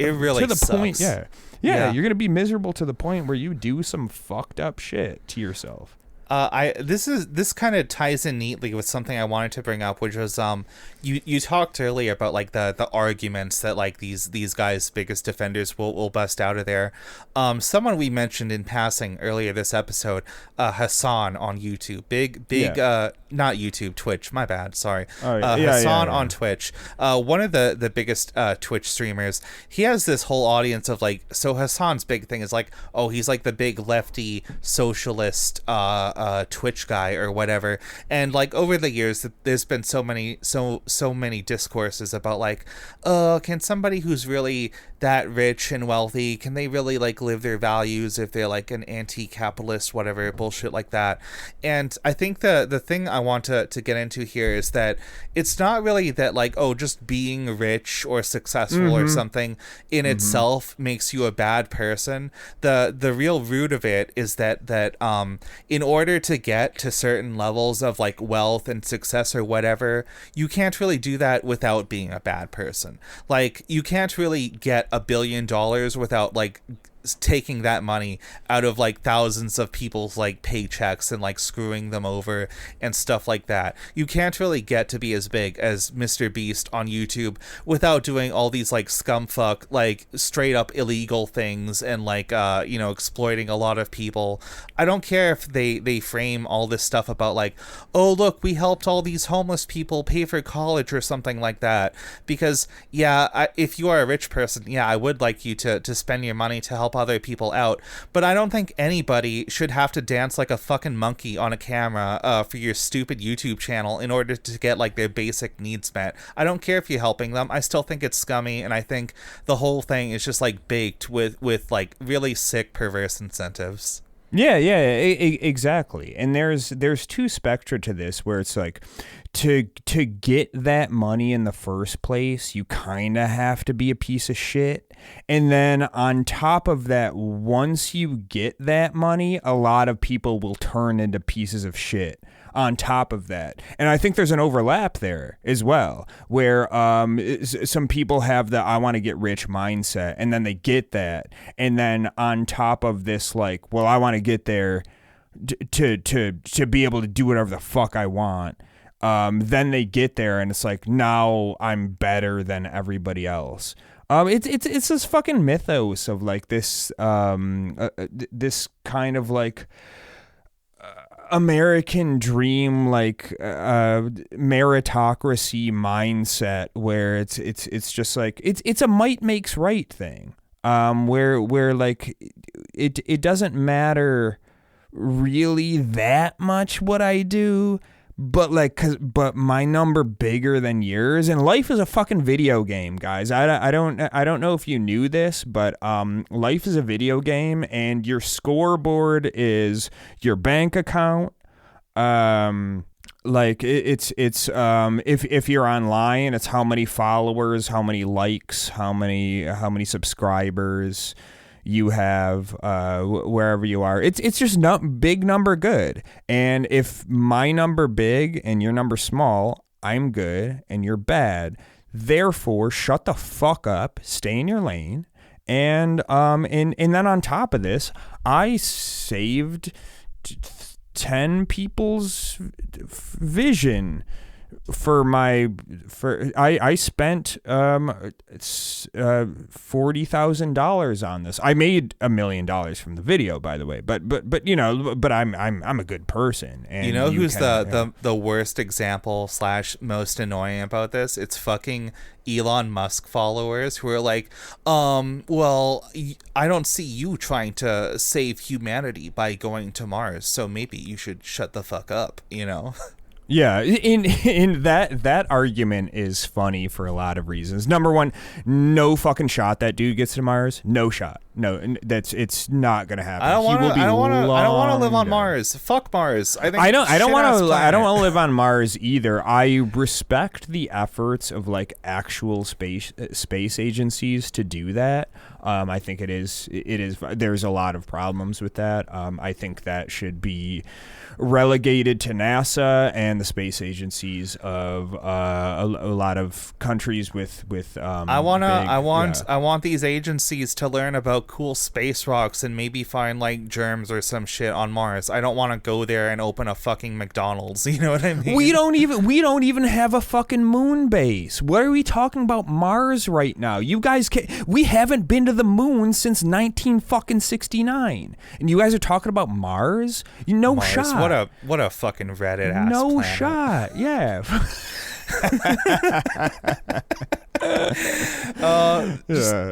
Yeah, you're gonna be miserable to the point where you do some fucked up shit to yourself. This kind of ties in neatly with something I wanted to bring up, which was you talked earlier about, like, the arguments that, like, these guys' biggest defenders will bust out of there. Someone we mentioned in passing earlier this episode, Hassan on YouTube, big not YouTube, Twitch. My bad. Sorry. Oh, yeah, Hassan on Twitch. One of the biggest Twitch streamers. He has this whole audience of like. So Hassan's big thing is like, oh, he's like the big lefty socialist Twitch guy or whatever. And like over the years, there's been so many discourses about like, can somebody who's really that rich and wealthy, can they really like live their values if they're like an anti-capitalist, whatever bullshit like that? And I think the thing I want to get into here is that it's not really that like, oh, just being rich or successful or something in itself makes you a bad person. The real root of it is that in order to get to certain levels of like wealth and success or whatever, you can't really do that without being a bad person. Like you can't really get $1 billion without like taking that money out of like thousands of people's like paychecks and like screwing them over and stuff like that. You can't really get to be as big as Mr. Beast on YouTube without doing all these like scumfuck, like straight up illegal things and like exploiting a lot of people. I don't care if they frame all this stuff about like, oh look, we helped all these homeless people pay for college or something like that, because if you are a rich person, I would like you to spend your money to help other people out, but I don't think anybody should have to dance like a fucking monkey on a camera for your stupid YouTube channel in order to get like their basic needs met. I don't care if you're helping them. I still think it's scummy, and I think the whole thing is just like baked with like really sick perverse incentives. Yeah, exactly. And there's two spectra to this, where it's like to get that money in the first place, you kind of have to be a piece of shit. And then on top of that, once you get that money, a lot of people will turn into pieces of shit on top of that. And I think there's an overlap there as well, where some people have the I want to get rich mindset, and then they get that, and then on top of this, like, well, I want to get there to be able to do whatever the fuck I want. Then they get there, and it's like, now I'm better than everybody else. It's this fucking mythos of like this this kind of like American dream, like meritocracy mindset, where it's just like it's a might makes right thing, where like it doesn't matter really that much what I do, but but my number bigger than yours. And life is a fucking video game, guys. I don't know if you knew this, but life is a video game, and your scoreboard is your bank account. Like it's if you're online, it's how many followers, how many likes, how many subscribers you have wherever you are. It's just not big number good. And if my number big and your number small, I'm good and you're bad. Therefore, shut the fuck up, stay in your lane. And then on top of this, I saved 10 people's vision I spent $40,000 on this. I made $1 million from the video, by the way, but I'm a good person. And you know who's the worst example / most annoying about this? It's fucking Elon Musk followers who are like, well, I don't see you trying to save humanity by going to Mars, so maybe you should shut the fuck up, you know? Yeah, in that argument is funny for a lot of reasons. Number one, no fucking shot that dude gets to Mars. No shot. No, it's not gonna happen. I don't want to live on Mars. Fuck Mars. I don't want to live on Mars either. I respect the efforts of like actual space agencies to do that. I think it is. There's a lot of problems with that. I think that should be relegated to NASA and the space agencies of a lot of countries with I want these agencies to learn about cool space rocks and maybe find like germs or some shit on Mars. I don't want to go there and open a fucking McDonald's. You know what I mean? We don't even have a fucking moon base. What are we talking about Mars right now? You guys we haven't been to the moon since 1969. And you guys are talking about Mars? Mars, shot. What a fucking Reddit ass No planet. shot. Yeah.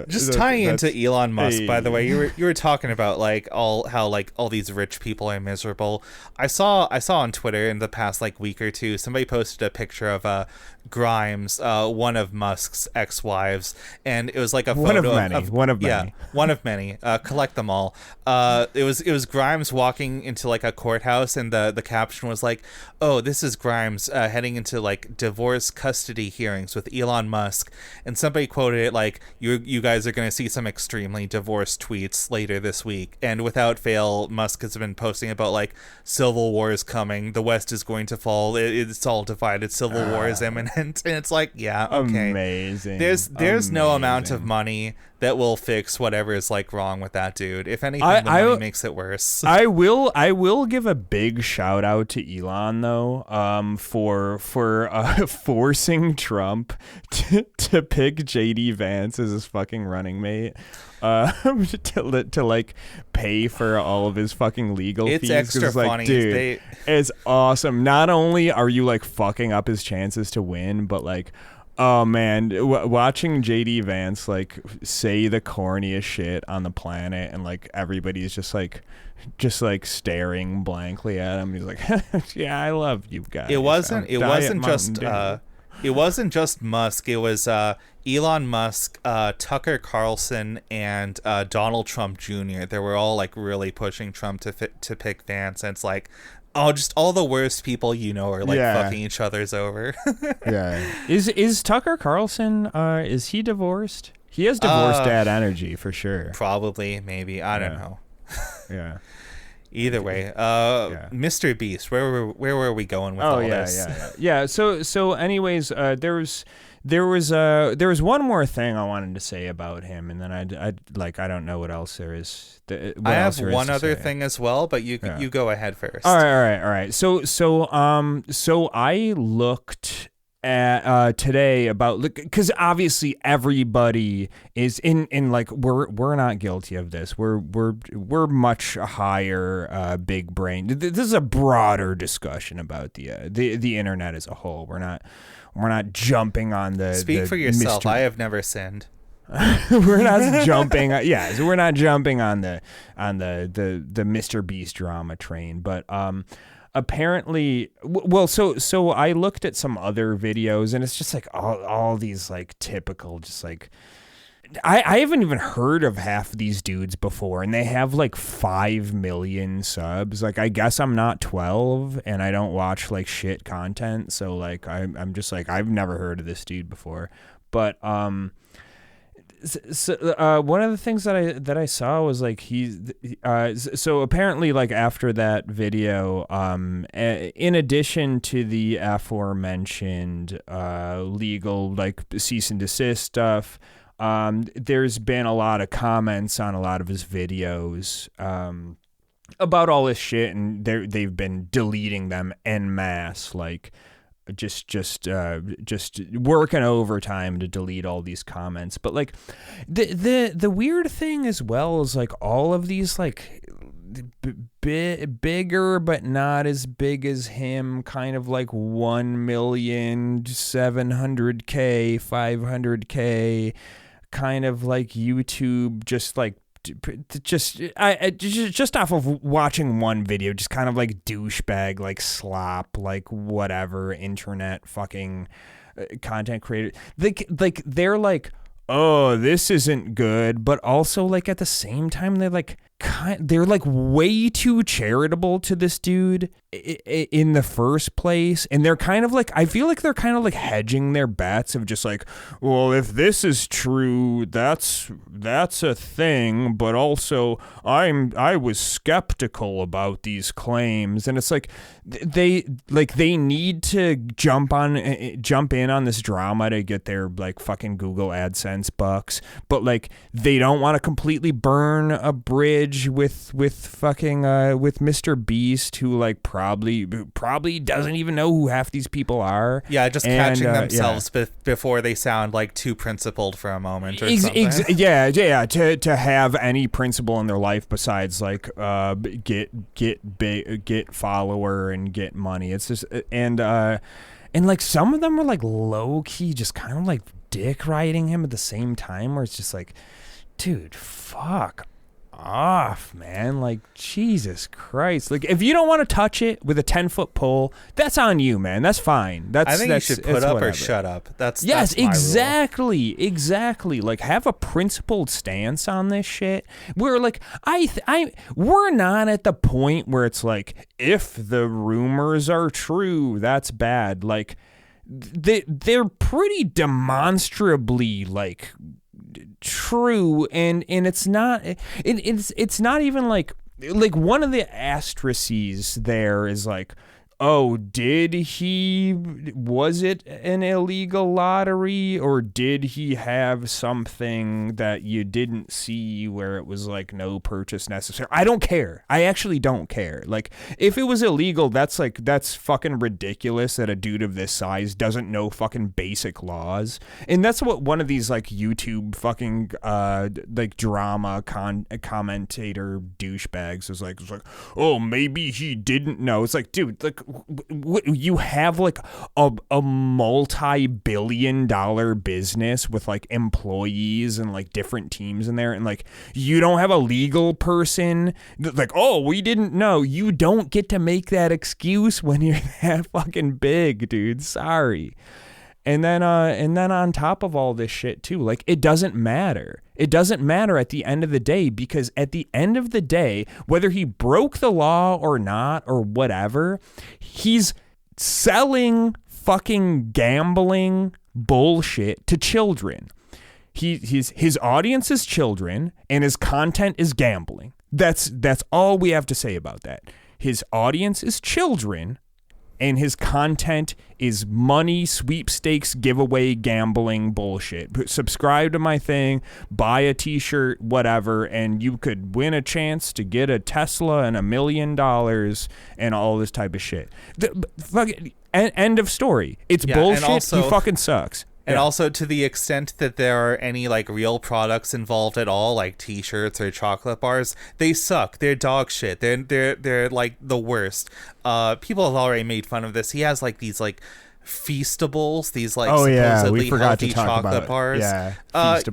Just tying into Elon Musk, by the way, you were talking about like all these rich people are miserable. I saw on Twitter in the past like week or two, somebody posted a picture of Grimes, one of Musk's ex-wives, and it was like a photo one of many. Collect them all. It was Grimes walking into like a courthouse, and the caption was like, "Oh, this is Grimes heading into like divorce custody hearings with Elon Musk," and somebody quoted it like, "You guys are going to see some extremely divorced tweets later this week," and without fail, Musk has been posting about like civil war is coming, the West is going to fall, it's all divided, civil war is imminent. And it's like, yeah, okay. Amazing. There's no amount of money that will fix whatever is like wrong with that dude. If anything, the money makes it worse. I will give a big shout out to Elon though, for forcing Trump to pick JD Vance as his fucking running mate. To like pay for all of his fucking legal fees. It's extra like, funny. Dude, it's awesome. Not only are you like fucking up his chances to win, but like, oh man, watching JD Vance like say the corniest shit on the planet, and like everybody's just like staring blankly at him. He's like, yeah, I love you guys. It wasn't just Musk. It was Elon Musk, Tucker Carlson, and Donald Trump Jr. They were all like really pushing Trump to pick Vance, and it's like, oh, just all the worst people are like fucking each other's over. Yeah. Is Tucker Carlson? Is he divorced? He has divorced dad energy for sure. Probably, maybe. I don't know. Yeah. Either way, Mr. Beast, where were we going with all this? Yeah. So anyways, there was one more thing I wanted to say about him, and then I don't know what else there is. I have one other thing as well, but you go ahead first. All right. So I looked at today about, because obviously everybody is in like, we're not guilty of this. We're much higher big brain. This is a broader discussion about the internet as a whole. We're not jumping on the Speak for yourself. I have never sinned. We're not jumping. So we're not jumping on the Mr. Beast drama train, but apparently, so I looked at some other videos, and it's just like all these like typical, just like, I haven't even heard of half of these dudes before, and they have like 5 million subs. Like, I guess I'm not 12 and I don't watch like shit content, so like I'm just like, I've never heard of this dude before. But so one of the things that I saw was like, so apparently, like, after that video, in addition to the aforementioned legal like cease and desist stuff, there's been a lot of comments on a lot of his videos about all this shit, and they've been deleting them en masse, like just working overtime to delete all these comments. But like the weird thing as well is like all of these like bigger but not as big as him, kind of like 1,700,000, 500K, kind of like YouTube, just off of watching one video, just kind of like douchebag, like slop, like whatever internet fucking content creator. They're like, oh, this isn't good, but also like at the same time they're like, they're like way too charitable to this dude in the first place, and they're kind of like, I feel like they're kind of like hedging their bets of just like, well, if this is true, that's a thing, but also I was skeptical about these claims, and it's like they need to jump in on this drama to get their like fucking Google AdSense bucks, but like they don't want to completely burn a bridge with fucking with Mr. Beast, who like probably doesn't even know who half these people are. Yeah, just catching themselves before they sound like too principled for a moment or something. To have any principle in their life besides like get follower and get money. It's just and like some of them are like low key just kind of like dick riding him at the same time, where it's just like, dude, fuck off, man. Like, Jesus Christ. Like, if you don't want to touch it with a 10-foot pole, that's on you, man. That's fine. I think you should put up whatever. Or shut up. That's my exactly rule. Exactly. Like, have a principled stance on this shit. We're like, we're not at the point where it's like, if the rumors are true, that's bad. Like, they're pretty demonstrably like true, and it's not even like one of the asterisks there is like, oh, was it an illegal lottery, or did he have something that you didn't see where it was like no purchase necessary? I don't care. I actually don't care. Like, if it was illegal, that's fucking ridiculous that a dude of this size doesn't know fucking basic laws. And that's what one of these like YouTube fucking like drama commentator douchebags is like, oh, maybe he didn't know. It's like, dude, like, you have like a multi-billion-dollar business with like employees and like different teams in there, and like you don't have a legal person like, oh, we didn't know. You don't get to make that excuse when you're that fucking big, dude. Sorry. And then on top of all this shit too, like, it doesn't matter. It doesn't matter at the end of the day, because at the end of the day, whether he broke the law or not or whatever, he's selling fucking gambling bullshit to children. His audience is children, and his content is gambling. That's all we have to say about that. His audience is children, and his content is money, sweepstakes, giveaway, gambling bullshit. Subscribe to my thing, buy a t-shirt, whatever, and you could win a chance to get a Tesla and $1 million and all this type of shit. End of story. It's bullshit. Also, he fucking sucks. And also, to the extent that there are any like real products involved at all, like t-shirts or chocolate bars, they suck. They're dog shit. They're like the worst. People have already made fun of this. He has like these like Feastables, these like supposedly healthy chocolate bars. Yeah,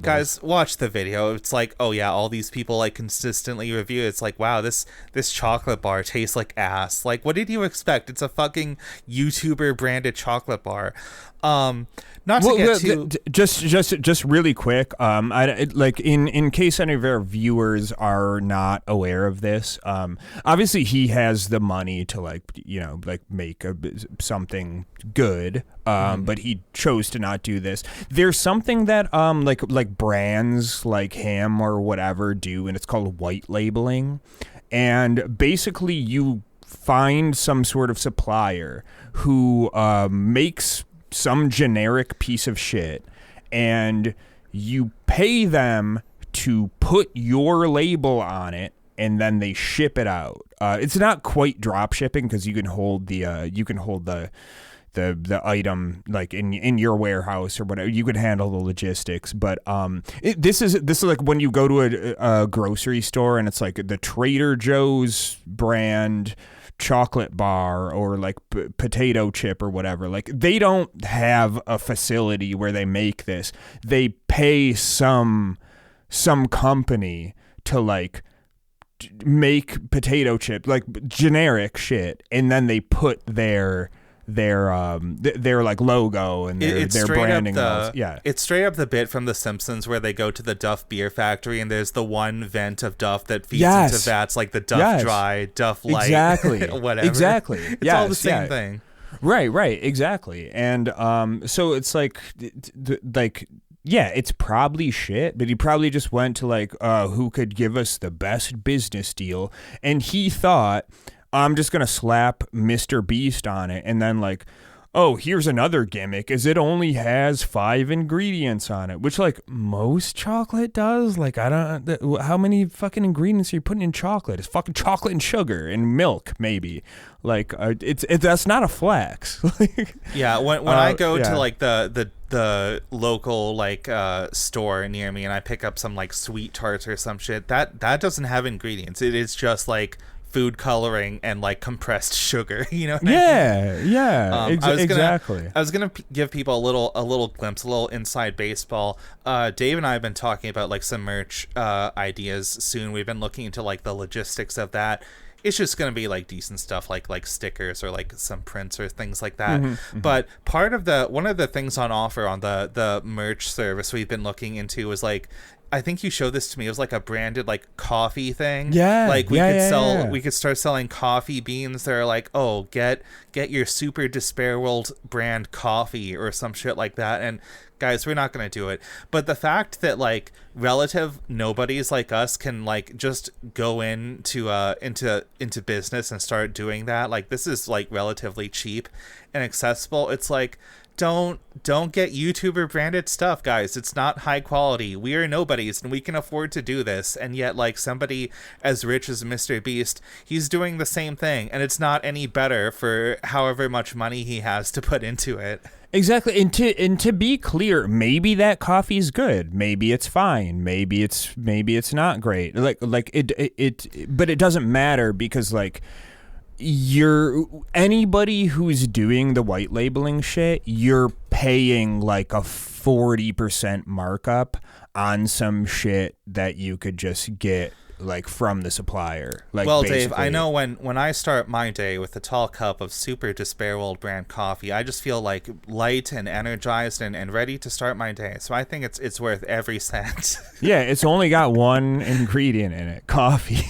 guys, watch the video. It's like, oh yeah, all these people like consistently review it. It's like, wow, this chocolate bar tastes like ass. Like, what did you expect? It's a fucking YouTuber branded chocolate bar. Just really quick. I like in case any of our viewers are not aware of this. Obviously he has the money to like make something good. But he chose to not do this. There's something that like brands like him or whatever do, and it's called white labeling. And basically you find some sort of supplier who makes some generic piece of shit, and you pay them to put your label on it, and then they ship it out. It's not quite drop shipping, because you can hold the item like in your warehouse or whatever. You could handle the logistics, but this is like when you go to a grocery store and it's like the Trader Joe's brand chocolate bar or like potato chip or whatever. Like, they don't have a facility where they make this. They pay some company to like make potato chip, like generic shit, and then they put their their like logo and their branding. It's straight up the bit from The Simpsons where they go to the Duff beer factory and there's the one vent of Duff that feeds into vats like the Duff Dry, Duff Light, whatever. Exactly. It's all the same thing. Right, exactly. And so it's like yeah, it's probably shit, but he probably just went to like who could give us the best business deal, and he thought, I'm just gonna slap Mr. Beast on it, and then like, oh, here's another gimmick, is it only has 5 ingredients on it, which like most chocolate does. Like, I don't, how many fucking ingredients are you putting in chocolate? It's fucking chocolate and sugar and milk, maybe. Like, that's not a flex. Yeah, when I go to like the local like store near me and I pick up some like sweet tarts or some shit, that doesn't have ingredients. It is just like food coloring and like compressed sugar, you know what I mean? Exactly. I was gonna give people a little glimpse, a little inside baseball. Dave and I have been talking about like some merch ideas soon. We've been looking into like the logistics of that. It's just going to be like decent stuff like stickers or like some prints or things like that. But one of the things on offer on the merch service we've been looking into was like, I think you showed this to me. It was like a branded like coffee thing. Yeah. Like we could start selling coffee beans that are like, oh, get your Super Despair World brand coffee or some shit like that. And guys, we're not going to do it. But the fact that like relative nobodies like us can like just go into business and start doing that, like this is like relatively cheap and accessible. It's like, don't get YouTuber branded stuff, guys. It's not high quality. We are nobodies and we can afford to do this. And yet like somebody as rich as Mr. Beast, he's doing the same thing and it's not any better for however much money he has to put into it. Exactly. And to be clear, maybe that coffee's good. Maybe it's fine. Maybe it's not great. Like it but it doesn't matter because like anybody who's doing the white labeling shit, you're paying like a 40% markup on some shit that you could just get like from the supplier. Like, well, basically. Dave, I know when I start my day with a tall cup of Super Despair World brand coffee, I just feel like light and energized and ready to start my day. So I think it's worth every cent. Yeah, it's only got one ingredient in it, coffee.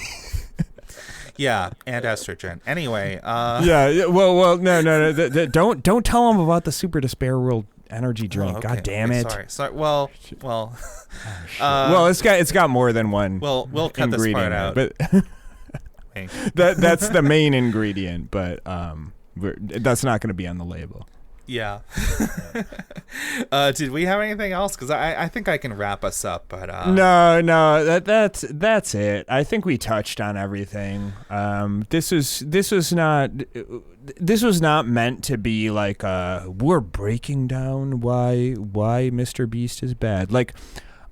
Yeah, and estrogen. Anyway, yeah. Well. No. Don't tell them about the Super Despair World energy drink. Oh, okay. God damn it. Sorry. Well. Well, it's got more than one. We'll cut this part out. But that's the main ingredient. But that's not going to be on the label. Yeah. Did we have anything else? Because I think I can wrap us up. But no, that's it. I think we touched on everything. This was not meant to be like we're breaking down why Mr. Beast is bad. Like,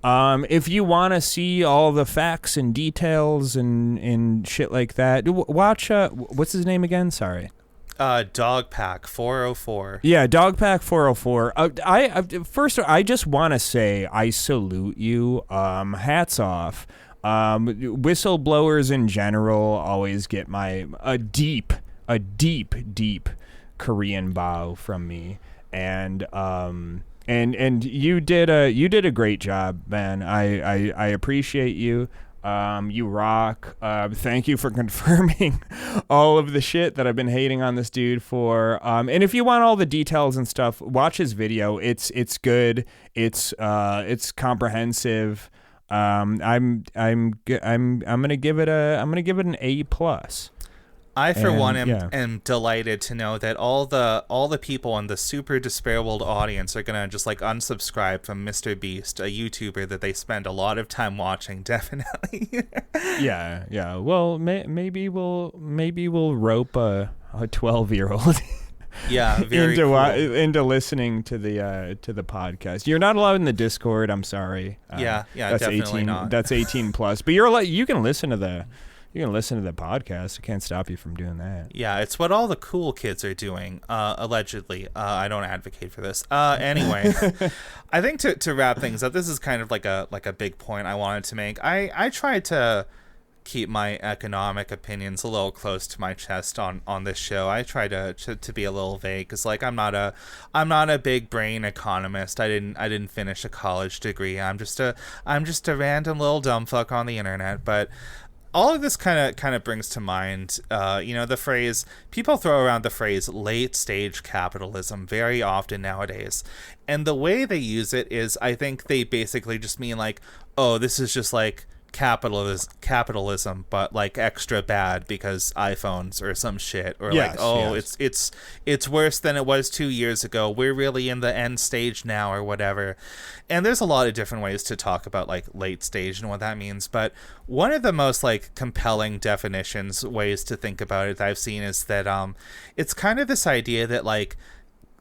if you want to see all the facts and details and shit like that, watch what's his name again? Sorry. Dogpack 404. Yeah, Dogpack 404. I just want to say I salute you. Hats off. Whistleblowers in general always get a deep Korean bow from me, and you did a great job, man. I appreciate you. You rock. Thank you for confirming all of the shit that I've been hating on this dude for. And if you want all the details and stuff, watch his video. It's good. It's comprehensive. I'm gonna give it an A+. I, for one, am delighted to know that all the people in the Super Despair World audience are gonna just like unsubscribe from Mr. Beast, a YouTuber that they spend a lot of time watching. Definitely. Yeah. Well, maybe we'll rope a 12-year-old. Yeah, very cool. Into listening to the podcast. You're not allowed in the Discord. I'm sorry. Yeah, that's definitely 18, not. That's 18+. But you can listen to the. You can listen to the podcast. I can't stop you from doing that. Yeah, it's what all the cool kids are doing, allegedly. I don't advocate for this. Anyway, I think to wrap things up, this is kind of like a big point I wanted to make. I tried to keep my economic opinions a little close to my chest on this show. I try to be a little vague because like I'm not a big brain economist. I didn't finish a college degree. I'm just a random little dumb fuck on the internet. But all of this kind of brings to mind, the phrase, people throw around the phrase late stage capitalism very often nowadays. And the way they use it is, I think they basically just mean like, oh, this is just like capitalism, but like extra bad because iPhones or some shit, or yes, like, oh, yes. it's worse than it was 2 years ago. We're really in the end stage now, or whatever. And there's a lot of different ways to talk about like late stage and what that means. But one of the most like compelling ways to think about it that I've seen is that it's kind of this idea that like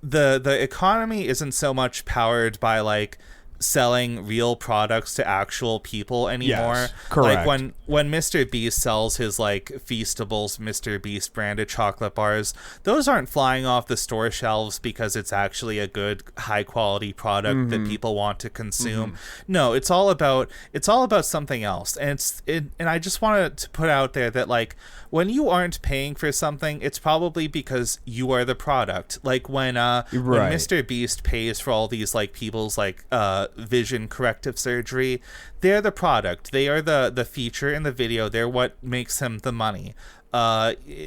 the economy isn't so much powered by like selling real products to actual people anymore. Yes, correct. Like when Mr. Beast sells his like Feastables Mr. Beast branded chocolate bars, those aren't flying off the store shelves because it's actually a good high quality product that people want to consume. No, it's all about something else. And and I just wanted to put out there that like when you aren't paying for something, it's probably because you are the product. Like when Mr. Beast pays for all these like people's like vision corrective surgery, they're the product. They are the feature in the video. They're what makes him the money.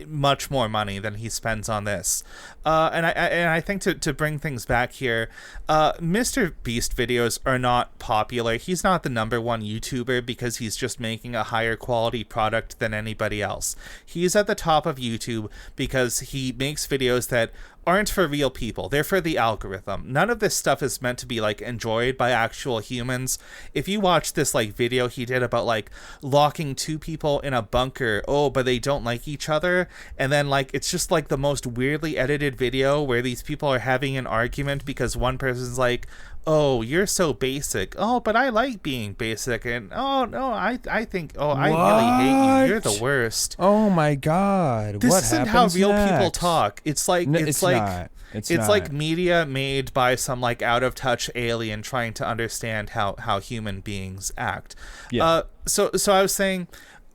Much more money than he spends on this. And I think to bring things back here, Mr. Beast videos are not popular. He's not the number one YouTuber because he's just making a higher quality product than anybody else. He's at the top of YouTube because he makes videos that aren't for real people. They're for the algorithm. None of this stuff is meant to be like enjoyed by actual humans. If you watch this like video he did about like locking two people in a bunker, but they don't like each other, and then like it's just like the most weirdly edited video where these people are having an argument because one person's like, oh, you're so basic. Oh, but I like being basic. And oh no, I think, I really hate you. You're the worst. Oh my god. This what isn't how real next? people talk. It's like it's like media made by some like out of touch alien trying to understand how human beings act. Yeah. So I was saying,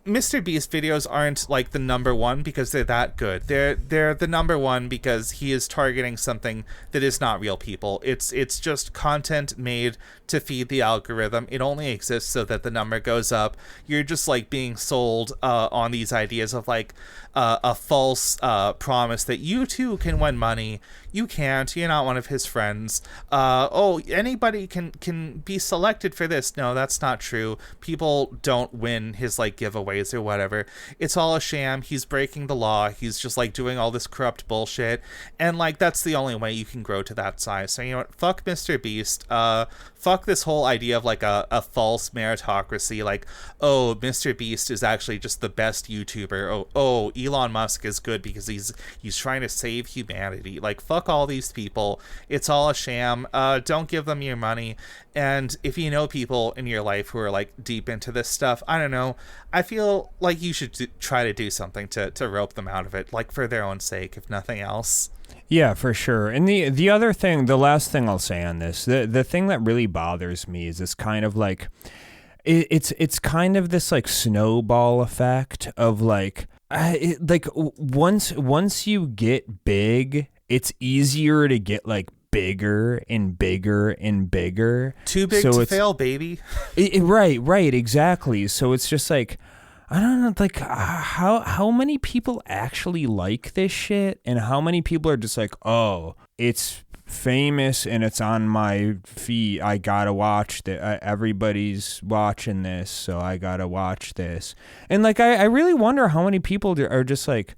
Mr. Beast videos aren't like the number one because they're that good. They're the number one because he is targeting something that is not real people. It's just content made to feed the algorithm. It only exists so that the number goes up. You're just like being sold on these ideas of like a false promise that you too can win money. You can't. You're not one of his friends. Anybody can be selected for this. No, that's not true. People don't win his like giveaways or whatever. It's all a sham. He's breaking the law. He's just like doing all this corrupt bullshit. And like that's the only way you can grow to that size. So you know what? Fuck Mr. Beast. Fuck this whole idea of like a false meritocracy. Like, oh, Mr. Beast is actually just the best YouTuber. Oh, Elon Musk is good because he's trying to save humanity. Like, fuck all these people. It's all a sham. Don't give them your money. And if you know people in your life who are like deep into this stuff, I don't know, I feel like you should try to do something to rope them out of it, like for their own sake, if nothing else. Yeah, for sure. And the other thing, the last thing I'll say on this, the thing that really bothers me is this kind of like, it's kind of this like snowball effect of like, once you get big, it's easier to get like bigger and bigger and bigger. Too big to fail, baby. Right, exactly. So it's just like, I don't know, like how many people actually like this shit, and how many people are just like, oh, it's famous and it's on my feed, I gotta watch that. Everybody's watching this, so I gotta watch this. And like I really wonder how many people are just like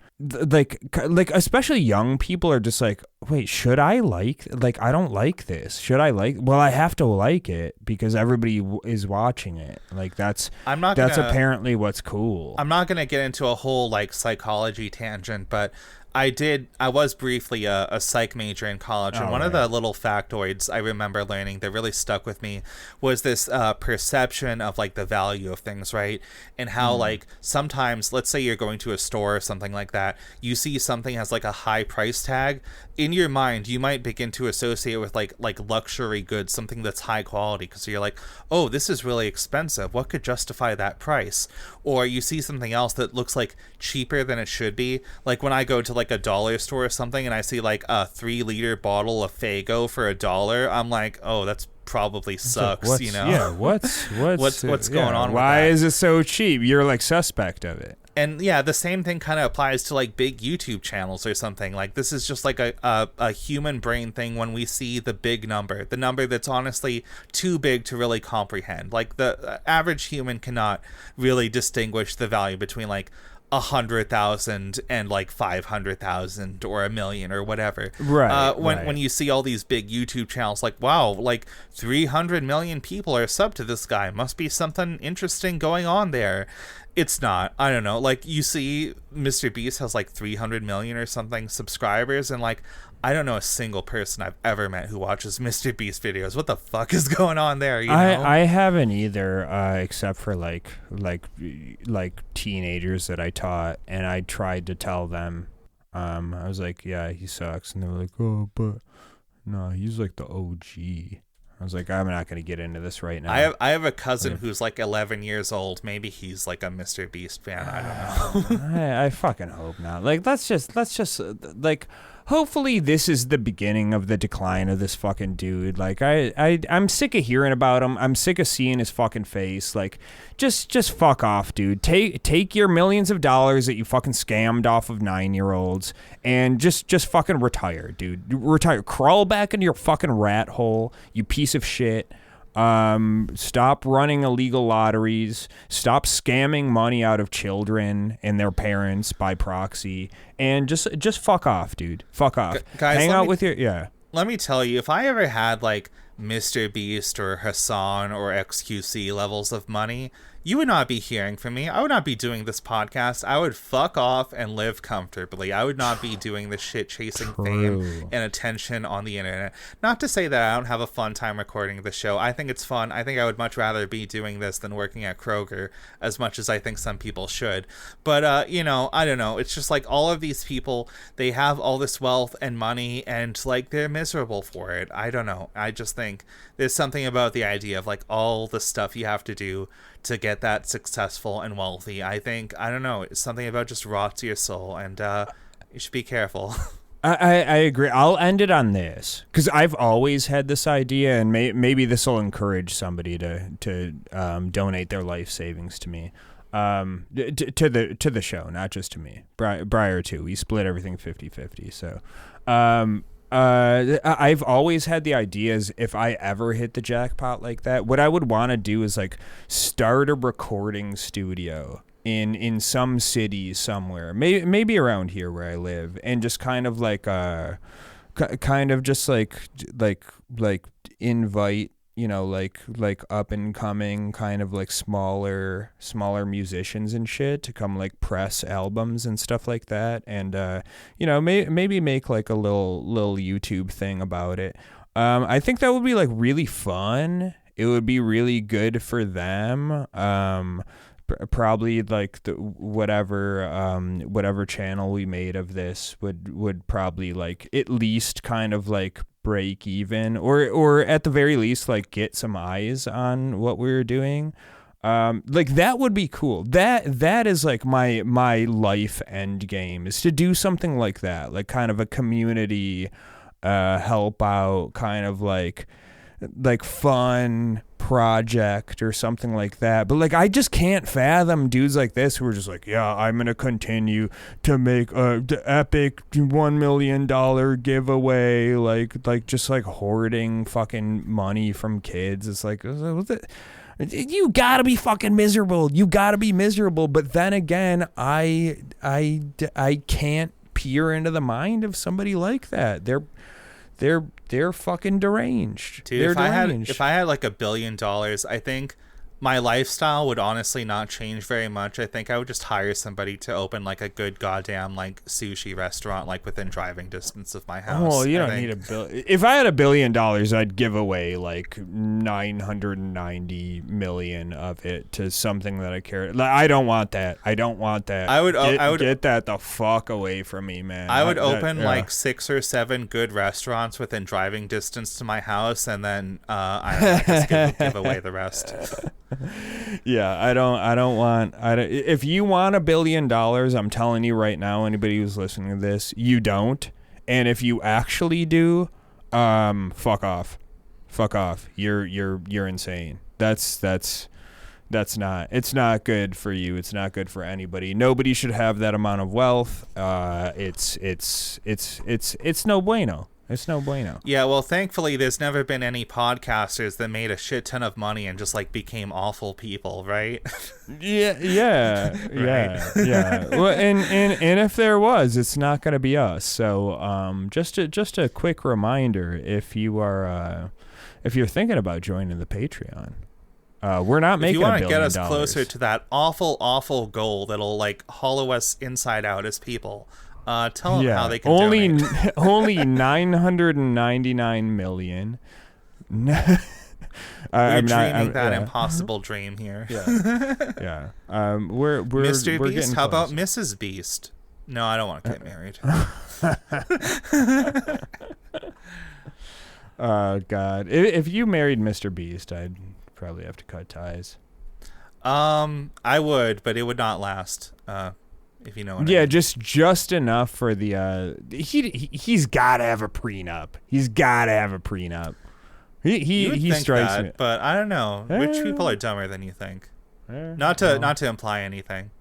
especially young people are just like, wait, should I like I don't like this, should I like, well, I have to like it because everybody is watching it. Like that's apparently what's cool. I'm not gonna get into a whole like psychology tangent, but I was briefly a psych major in college, and one of the little factoids I remember learning that really stuck with me was this perception of like the value of things, right? And how like sometimes, let's say you're going to a store or something like that, that you see something has like a high price tag, in your mind you might begin to associate with like luxury goods, something that's high quality, because you're like, oh, this is really expensive, what could justify that price? Or you see something else that looks like cheaper than it should be, like when I go to like a dollar store or something and I see like a 3-liter bottle of Faygo for $1, I'm like, oh, that's probably sucks, like, you know? Yeah, what's going on with why that? is it so cheap? You're like suspect of it. And yeah, the same thing kind of applies to like big YouTube channels or something. Like this is just like a human brain thing when we see the big number, the number that's honestly too big to really comprehend. Like the average human cannot really distinguish the value between like 100,000 and like 500,000 or 1,000,000 or whatever. Right. When you see all these big YouTube channels, like, wow, like 300 million people are subbed to this guy. Must be something interesting going on there. It's not. I don't know. Like you see Mr. Beast has like 300 million or something subscribers, and like I don't know a single person I've ever met who watches Mr. Beast videos. What the fuck is going on there? You know? I haven't either, except for like teenagers that I taught, and I tried to tell them. I was like, yeah, he sucks, and they were like, oh, but no, he's like the OG. I was like, I'm not going to get into this right now. I have a cousin who's like 11 years old. Maybe he's like a Mr. Beast fan. I don't know. I fucking hope not. Like, let's just like, hopefully this is the beginning of the decline of this fucking dude. Like, I'm sick of hearing about him. I'm sick of seeing his fucking face. Like, just fuck off, dude. Take your millions of dollars that you fucking scammed off of 9-year-olds and just fucking retire, dude. Retire. Crawl back into your fucking rat hole, you piece of shit. Stop running illegal lotteries. Stop scamming money out of children and their parents by proxy. And just fuck off, dude. Fuck off. Guys, hang out with your Let me tell you, if I ever had like Mr. Beast or Hassan or XQC levels of money, you would not be hearing from me. I would not be doing this podcast. I would fuck off and live comfortably. I would not be doing this shit chasing fame and attention on the internet. Not to say that I don't have a fun time recording the show. I think it's fun. I think I would much rather be doing this than working at Kroger, as much as I think some people should. But, you know, I don't know. It's just like all of these people, they have all this wealth and money and like they're miserable for it. I don't know. I just think there's something about the idea of like all the stuff you have to do to get that successful and wealthy. I think, I don't know, it's something about just rots your soul, and you should be careful. I agree. I'll end it on this, because I've always had this idea, and maybe this will encourage somebody to donate their life savings to me, to the show, not just to me. Briar too. We split everything 50-50. So I've always had the ideas, if I ever hit the jackpot like that, what I would want to do is like start a recording studio in some city somewhere, maybe around here where I live, and just kind of like kind of just like invite, you know, like up and coming kind of like smaller musicians and shit to come like press albums and stuff like that, and you know, maybe make like a little YouTube thing about it. I think that would be like really fun. It would be really good for them. Probably like the whatever channel we made of this would probably like at least kind of like break even, or at the very least like get some eyes on what we were doing. Like that would be cool. That is like my life end game, is to do something like that, like kind of a community help out kind of like fun project or something like that. But like I just can't fathom dudes like this who are just like, yeah, I'm gonna continue to make the epic $1 million giveaway, like just like hoarding fucking money from kids. It's like, you gotta be fucking miserable. You gotta be miserable. But then again, I can't peer into the mind of somebody like that. They're fucking deranged. Dude, they're if deranged. I had like $1 billion, I think my lifestyle would honestly not change very much. I think I would just hire somebody to open like a good goddamn like sushi restaurant like within driving distance of my house. Well, you don't need $1 billion. If I had $1 billion, I'd give away like 990 million of it to something that I care. Like, I don't want that. I would get that the fuck away from me, man. I would open like 6 or 7 good restaurants within driving distance to my house, and then I just give away the rest. Yeah, if you want $1 billion, I'm telling you right now, anybody who's listening to this, you don't. And if you actually do, fuck off. You're insane. It's not good for you. It's not good for anybody. Nobody should have that amount of wealth. It's no bueno. It's no bueno. Yeah, well, thankfully, there's never been any podcasters that made a shit ton of money and just like became awful people, right? Yeah. Well, and if there was, it's not going to be us. So, just a quick reminder: if you're thinking about joining the Patreon, we're not making $1 billion. If you want to get us closer to that awful goal that'll like hollow us inside out as people. Tell them how they can donate. Only 999 million. We're dreaming that impossible dream here. Yeah. We're Mr. We're Beast. How about Mrs. Beast? No, I don't want to get married. Oh God! If you married Mr. Beast, I'd probably have to cut ties. I would, but it would not last. If you know what I mean. just enough for the he's got to have a prenup. He strikes that, me. But I don't know. Which people are dumber than you think? Not to imply anything.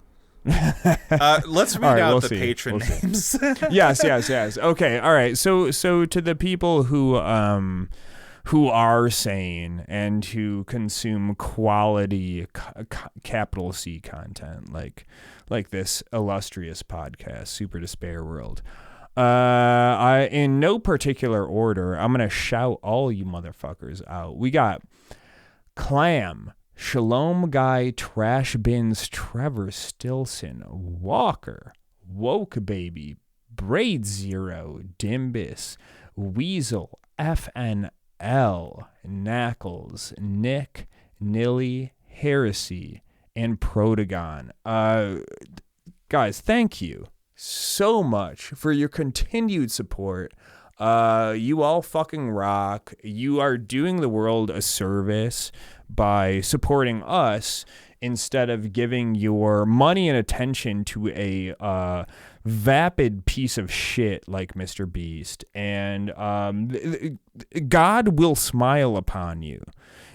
Let's read out the patron names. Yes. Okay, all right. So to the people who are sane and who consume quality capital C content like this illustrious podcast, Super Despair World. I in no particular order, I'm gonna shout all you motherfuckers out. We got Clam, Shalom Guy, Trash Bins, Trevor Stilson, Walker, Woke Baby, Braid Zero, Dimbus, Weasel, FNL, Knackles, Nick, Nilly, Heresy, and Protagon. Guys, thank you so much for your continued support. You all fucking rock. You are doing the world a service by supporting us instead of giving your money and attention to a vapid piece of shit like Mr. Beast. And God will smile upon you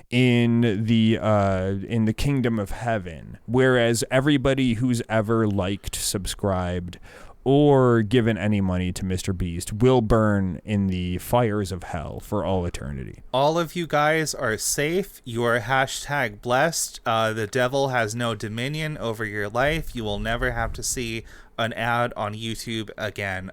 in the kingdom of heaven, whereas everybody who's ever liked, subscribed, or given any money to Mr. Beast will burn in the fires of hell for all eternity. All of you guys are safe. You are hashtag blessed. The devil has no dominion over your life. You will never have to see an ad on YouTube again.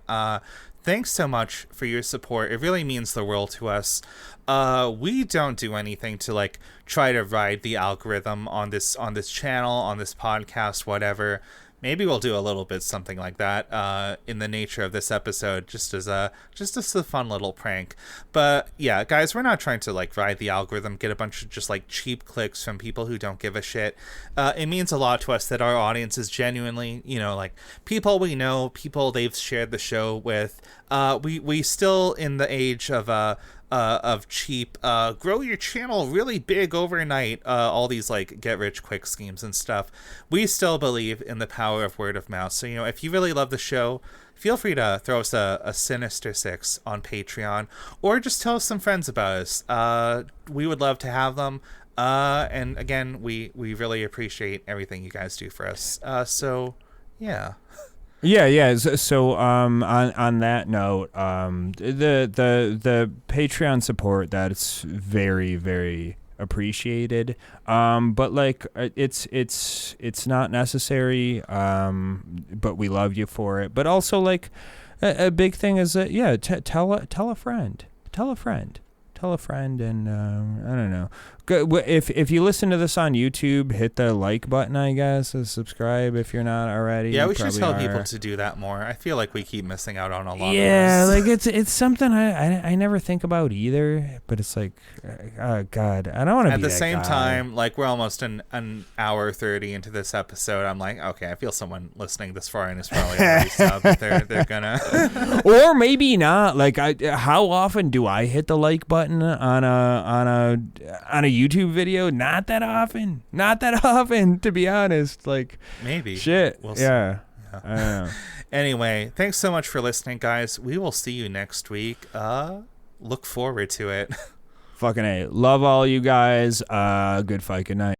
Thanks so much for your support. It really means the world to us. We don't do anything to like try to ride the algorithm on this channel, on this podcast, whatever. Maybe we'll do a little bit something like that in the nature of this episode, just as a fun little prank. But yeah, guys, we're not trying to like ride the algorithm, get a bunch of just like cheap clicks from people who don't give a shit. It means a lot to us that our audience is genuinely, like people we know, people they've shared the show with. We still in the age of cheap, grow your channel really big overnight, all these like get rich quick schemes and stuff. We still believe in the power of word of mouth. So, if you really love the show, feel free to throw us a Sinister 6 on Patreon, or just tell some friends about us. We would love to have them. And again, we really appreciate everything you guys do for us. So yeah. Yeah. So on that note, the Patreon support, that's very, very appreciated. But like it's not necessary. But we love you for it. But also like a big thing is that tell a friend, and I don't know, If you listen to this on YouTube, hit the like button, I guess, and subscribe if you're not already. Yeah, You we should probably tell are. people to do that more. I feel like we keep missing out on a lot Yeah, of this. like it's something I never think about either. But it's like, oh God, I don't want to. At be the that same guy. time, like we're almost an hour 30 into this episode. I'm like, okay, I feel someone listening this far and is probably already subbed. They're gonna. Or maybe not. Like, how often do I hit the like button on a YouTube video? Not that often. Not that often, to be honest. Like, Maybe. shit. We'll see. Yeah. I don't know. Anyway, thanks so much for listening, guys. We will see you next week. Look forward to it. Fucking A. Love all you guys. Good fight. Good night.